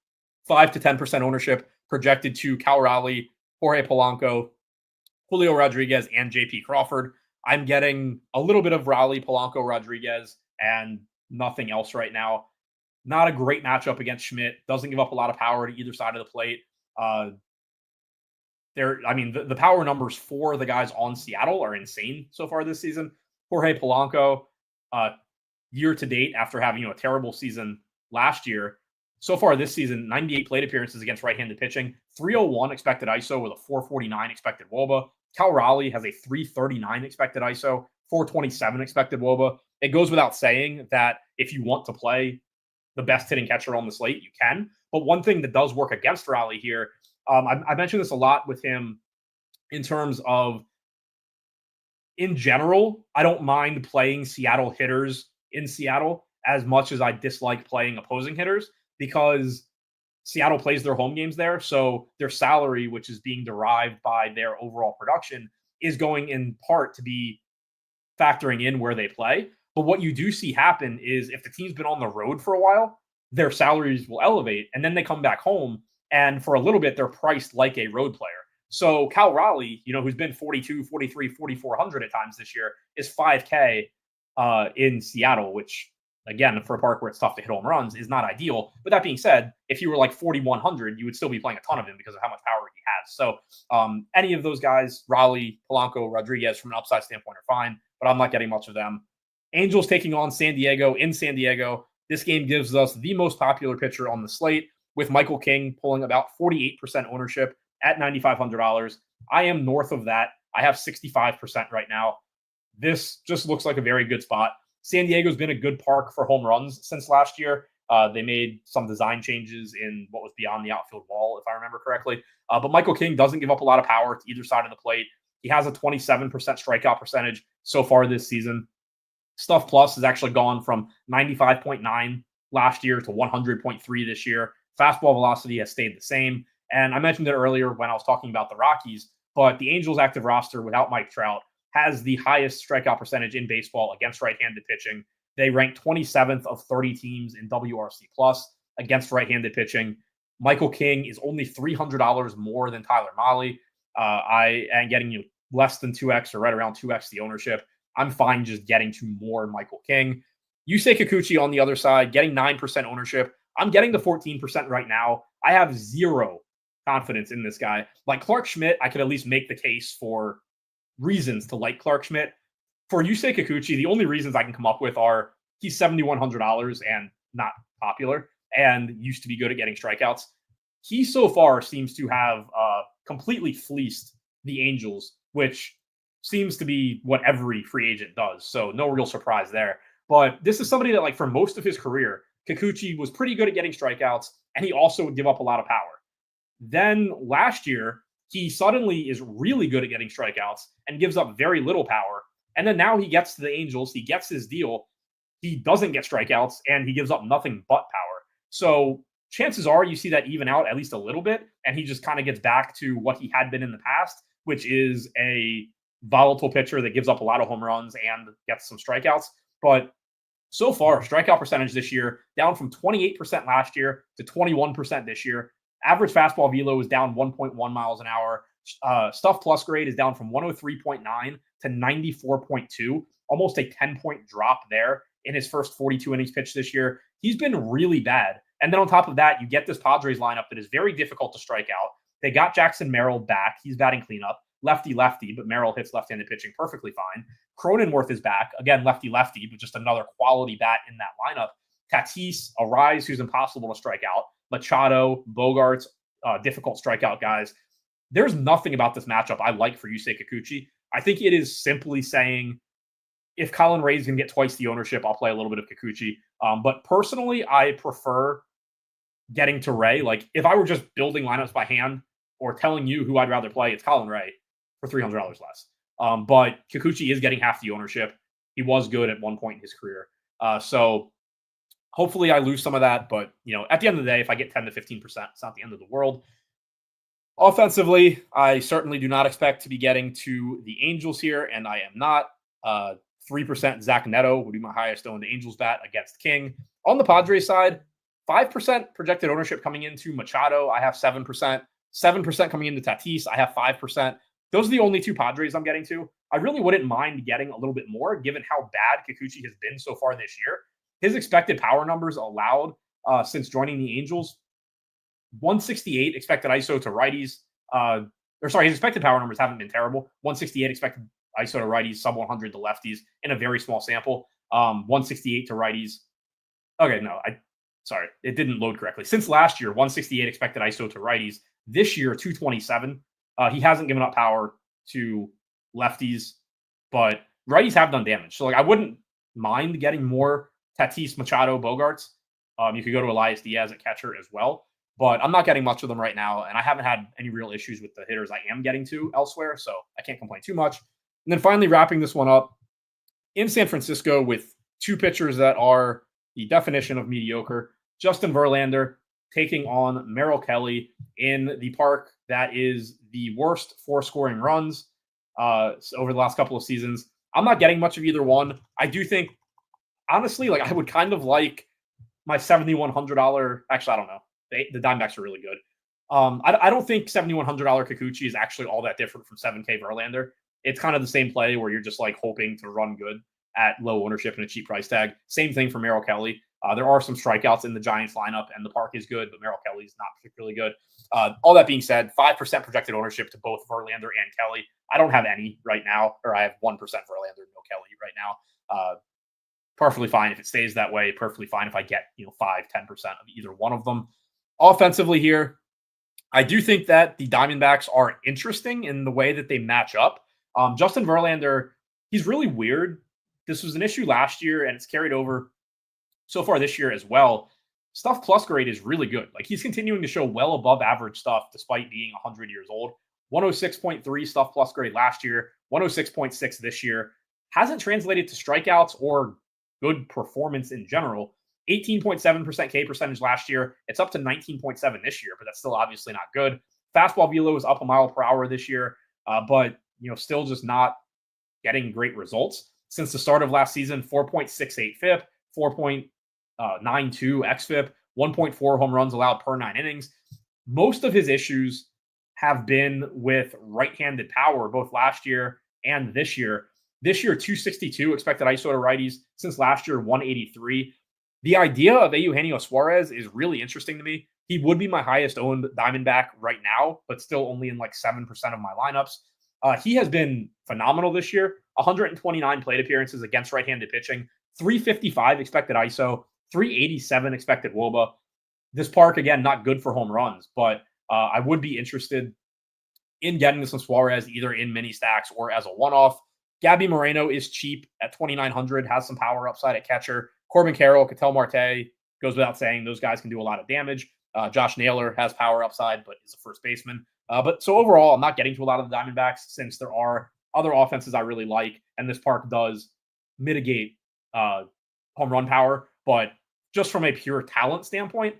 5 to 10% ownership projected to Cal Raleigh, Jorge Polanco, Julio Rodriguez and JP Crawford. I'm getting a little bit of Raleigh, Polanco, Rodriguez, and nothing else right now. Not a great matchup against Schmidt. Doesn't give up a lot of power to either side of the plate. The power numbers for the guys on Seattle are insane so far this season. Jorge Polanco, year to date, after having a terrible season last year, so far this season, 98 plate appearances against right-handed pitching, 301 expected ISO with a 449 expected WOBA. Cal Raleigh has a 339 expected ISO, 427 expected WOBA. It goes without saying that if you want to play the best hitting catcher on the slate, you can. But one thing that does work against Raleigh here, I mentioned this a lot with him in terms of, in general, I don't mind playing Seattle hitters in Seattle as much as I dislike playing opposing hitters, because Seattle plays their home games there. So their salary, which is being derived by their overall production, is going in part to be factoring in where they play. But what you do see happen is if the team's been on the road for a while, their salaries will elevate, and then they come back home, and for a little bit, they're priced like a road player. So Cal Raleigh, who's been 42, 43, 4,400 at times this year, is 5K in Seattle, which, again, for a park where it's tough to hit home runs, is not ideal. But that being said, if you were like 4,100, you would still be playing a ton of him because of how much power he has. So any of those guys, Raleigh, Polanco, Rodriguez, from an upside standpoint are fine, but I'm not getting much of them. Angels taking on San Diego in San Diego. This game gives us the most popular pitcher on the slate, with Michael King pulling about 48% ownership at $9,500. I am north of that. I have 65% right now. This just looks like a very good spot. San Diego's been a good park for home runs since last year. They made some design changes in what was beyond the outfield wall, if I remember correctly. But Michael King doesn't give up a lot of power to either side of the plate. He has a 27% strikeout percentage so far this season. Stuff Plus has actually gone from 95.9 last year to 100.3 this year. Fastball velocity has stayed the same. And I mentioned it earlier when I was talking about the Rockies, but the Angels' active roster without Mike Trout has the highest strikeout percentage in baseball against right-handed pitching. They rank 27th of 30 teams in WRC plus against right-handed pitching. Michael King is only $300 more than Tyler Mahle. I am getting less than 2x or right around 2x the ownership. I'm fine just getting to more Michael King. Yusei Kikuchi on the other side, getting 9% ownership. I'm getting the 14% right now. I have zero confidence in this guy. Like Clark Schmidt, I could at least make the case for reasons to like Clark Schmidt. For Yusei Kikuchi, the only reasons I can come up with are he's $7,100 and not popular and used to be good at getting strikeouts. He so far seems to have completely fleeced the Angels, which seems to be what every free agent does. So no real surprise there. But this is somebody that, like, for most of his career, Kikuchi was pretty good at getting strikeouts, and he also would give up a lot of power. Then last year, he suddenly is really good at getting strikeouts and gives up very little power. And then now he gets to the Angels, he gets his deal, he doesn't get strikeouts, and he gives up nothing but power. So chances are you see that even out at least a little bit, and he just kind of gets back to what he had been in the past, which is a volatile pitcher that gives up a lot of home runs and gets some strikeouts. But so far, strikeout percentage this year down from 28% last year to 21% this year. Average fastball velo is down 1.1 miles an hour. Stuff Plus grade is down from 103.9 to 94.2, almost a 10-point drop there in his first 42 innings pitched this year. He's been really bad. And then on top of that, you get this Padres lineup that is very difficult to strike out. They got Jackson Merrill back. He's batting cleanup. Lefty-lefty, but Merrill hits left-handed pitching perfectly fine. Cronenworth is back. Again, lefty-lefty, but just another quality bat in that lineup. Tatis, Arise, who's impossible to strike out. Machado, Bogarts, difficult strikeout guys. There's nothing about this matchup I like for Yusei Kikuchi. I think it is simply saying, if Colin Ray's going to get twice the ownership, I'll play a little bit of Kikuchi. But personally, I prefer getting to Ray. Like, if I were just building lineups by hand or telling you who I'd rather play, it's Colin Ray for $300 less. But Kikuchi is getting half the ownership. He was good at one point in his career. So hopefully I lose some of that. But, at the end of the day, if I get 10 to 15%, it's not the end of the world. Offensively, I certainly do not expect to be getting to the Angels here, and I am not. 3% Zach Neto would be my highest owned Angels bat against King. On the Padres side, 5% projected ownership coming into Machado. I have 7%. 7% coming into Tatis. I have 5%. Those are the only two Padres I'm getting to. I really wouldn't mind getting a little bit more given how bad Kikuchi has been so far this year. His expected power numbers allowed since joining the Angels, 168 expected ISO to righties. His expected power numbers haven't been terrible. 168 expected ISO to righties, sub 100 to lefties in a very small sample. 168 to righties. Okay, no, sorry, it didn't load correctly. Since last year, 168 expected ISO to righties. This year, 227. He hasn't given up power to lefties, but righties have done damage. So, I wouldn't mind getting more Tatis, Machado, Bogarts. You could go to Elias Diaz at catcher as well, but I'm not getting much of them right now, and I haven't had any real issues with the hitters I am getting to elsewhere, so I can't complain too much. And then finally wrapping this one up, in San Francisco with two pitchers that are the definition of mediocre, Justin Verlander taking on Merrill Kelly in the park that is the worst for scoring runs over the last couple of seasons. I'm not getting much of either one. I do think, honestly, I would kind of like my $7,100. Actually, I don't know. The Diamondbacks are really good. I don't think $7,100 Kikuchi is actually all that different from 7K Verlander. It's kind of the same play where you're just hoping to run good at low ownership and a cheap price tag. Same thing for Merrill Kelly. There are some strikeouts in the Giants lineup, and the park is good, but Merrill Kelly is not particularly good. All that being said, 5% projected ownership to both Verlander and Kelly. I don't have any right now, or I have 1% Verlander, no Kelly right now. Perfectly fine if it stays that way. Perfectly fine if I get 5, 10% of either one of them. Offensively here, I do think that the Diamondbacks are interesting in the way that they match up. Justin Verlander, he's really weird. This was an issue last year, and it's carried over so far this year as well. Stuff plus grade is really good. He's continuing to show well above average stuff despite being 100 years old. 106.3 stuff plus grade last year, 106.6 this year. Hasn't translated to strikeouts or good performance in general. 18.7% K percentage last year. It's up to 19.7 this year, but that's still obviously not good. Fastball velo is up a mile per hour this year, but still just not getting great results. Since the start of last season, 4.68 FIP, 4.92 xFIP, 1.4 home runs allowed per 9 innings. Most of his issues have been with right-handed power, both last year and this year. This year, 262 expected ISO to righties. Since last year, 183. The idea of Eugenio Suarez is really interesting to me. He would be my highest owned Diamondback right now, but still only in 7% of my lineups. He has been phenomenal this year. 129 plate appearances against right-handed pitching, 355 expected ISO, 387 expected WOBA. This park, again, not good for home runs, but I would be interested in getting some Suarez either in mini stacks or as a one-off. Gabby Moreno is cheap at 2,900, has some power upside at catcher. Corbin Carroll, Ketel Marte, goes without saying, those guys can do a lot of damage. Josh Naylor has power upside, but is a first baseman. But so overall, I'm not getting to a lot of the Diamondbacks since there are other offenses I really like, and this park does mitigate home run power. But just from a pure talent standpoint,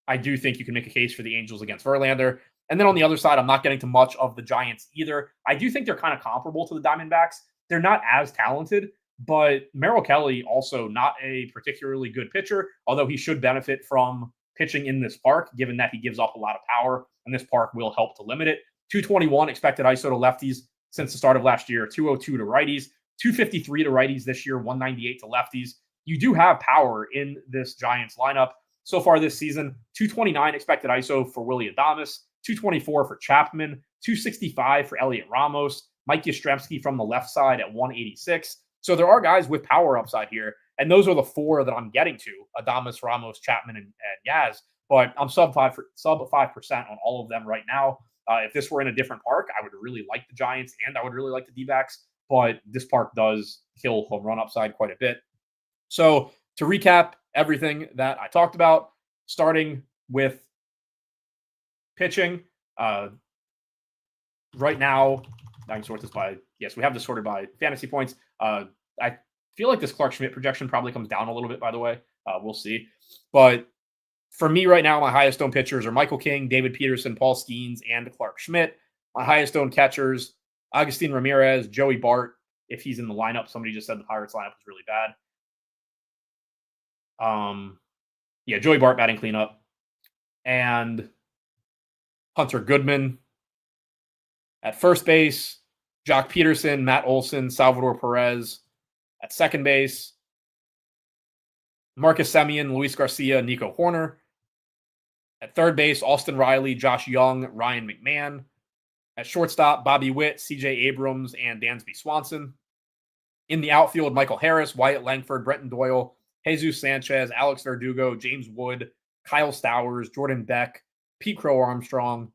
I do think you can make a case for the Angels against Verlander. And then on the other side, I'm not getting to much of the Giants either. I do think they're kind of comparable to the Diamondbacks. They're not as talented, but Merrill Kelly also not a particularly good pitcher, although he should benefit from pitching in this park, given that he gives up a lot of power, and this park will help to limit it. 221 expected ISO to lefties since the start of last year, 202 to righties, 253 to righties this year, 198 to lefties. You do have power in this Giants lineup. So far this season, 229 expected ISO for Willy Adames, 224 for Chapman, 265 for Elliot Ramos, Mike Yastrzemski from the left side at 186. So there are guys with power upside here, and those are the four that I'm getting to: Adames, Ramos, Chapman, and Yaz. But I'm sub 5% on all of them right now. If this were in a different park, I would really like the Giants and I would really like the D-backs, but this park does kill home run upside quite a bit. So to recap everything that I talked about, starting with pitching, right now, I can sort this by, yes, we have this sorted by fantasy points. I feel like this Clark Schmidt projection probably comes down a little bit, by the way. We'll see. But for me right now, my highest owned pitchers are Michael King, David Peterson, Paul Skeens, and Clark Schmidt. My highest owned catchers, Agustin Ramirez, Joey Bart. If he's in the lineup, somebody just said the Pirates lineup is really bad. Joey Bart batting cleanup. And Hunter Goodman. At first base, Jock Peterson, Matt Olson, Salvador Perez. At second base, Marcus Semien, Luis Garcia, Nico Horner. At third base, Austin Riley, Josh Young, Ryan McMahon. At shortstop, Bobby Witt, C.J. Abrams, and Dansby Swanson. In the outfield, Michael Harris, Wyatt Langford, Brenton Doyle, Jesus Sanchez, Alex Verdugo, James Wood, Kyle Stowers, Jordan Beck, Pete Crow Armstrong.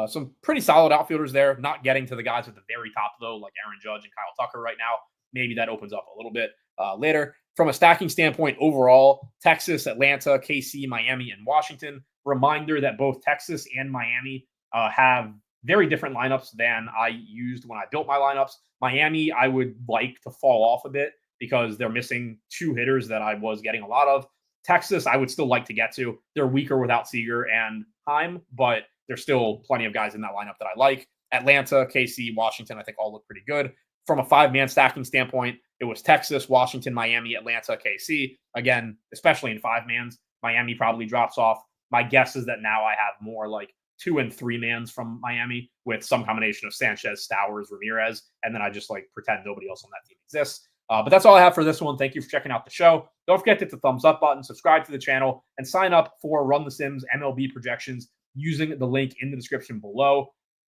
Some pretty solid outfielders there. Not getting to the guys at the very top, though, like Aaron Judge and Kyle Tucker right now. Maybe that opens up a little bit later. From a stacking standpoint, overall, Texas, Atlanta, KC, Miami, and Washington. Reminder that both Texas and Miami have very different lineups than I used when I built my lineups. Miami, I would like to fall off a bit because they're missing two hitters that I was getting a lot of. Texas, I would still like to get to. They're weaker without Seager and Heim, but there's still plenty of guys in that lineup that I like. Atlanta, KC, Washington, I think all look pretty good. From a five-man stacking standpoint, it was Texas, Washington, Miami, Atlanta, KC. Again, especially in five-mans, Miami probably drops off. My guess is that now I have more like 2 and 3 mans from Miami with some combination of Sanchez, Stowers, Ramirez, and then I just like pretend nobody else on that team exists. But that's all I have for this one. Thank you for checking out the show. Don't forget to hit the thumbs up button, subscribe to the channel, and sign up for Run the Sims MLB projections using the link in the description below.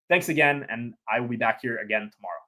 Thanks again, and I will be back here again tomorrow.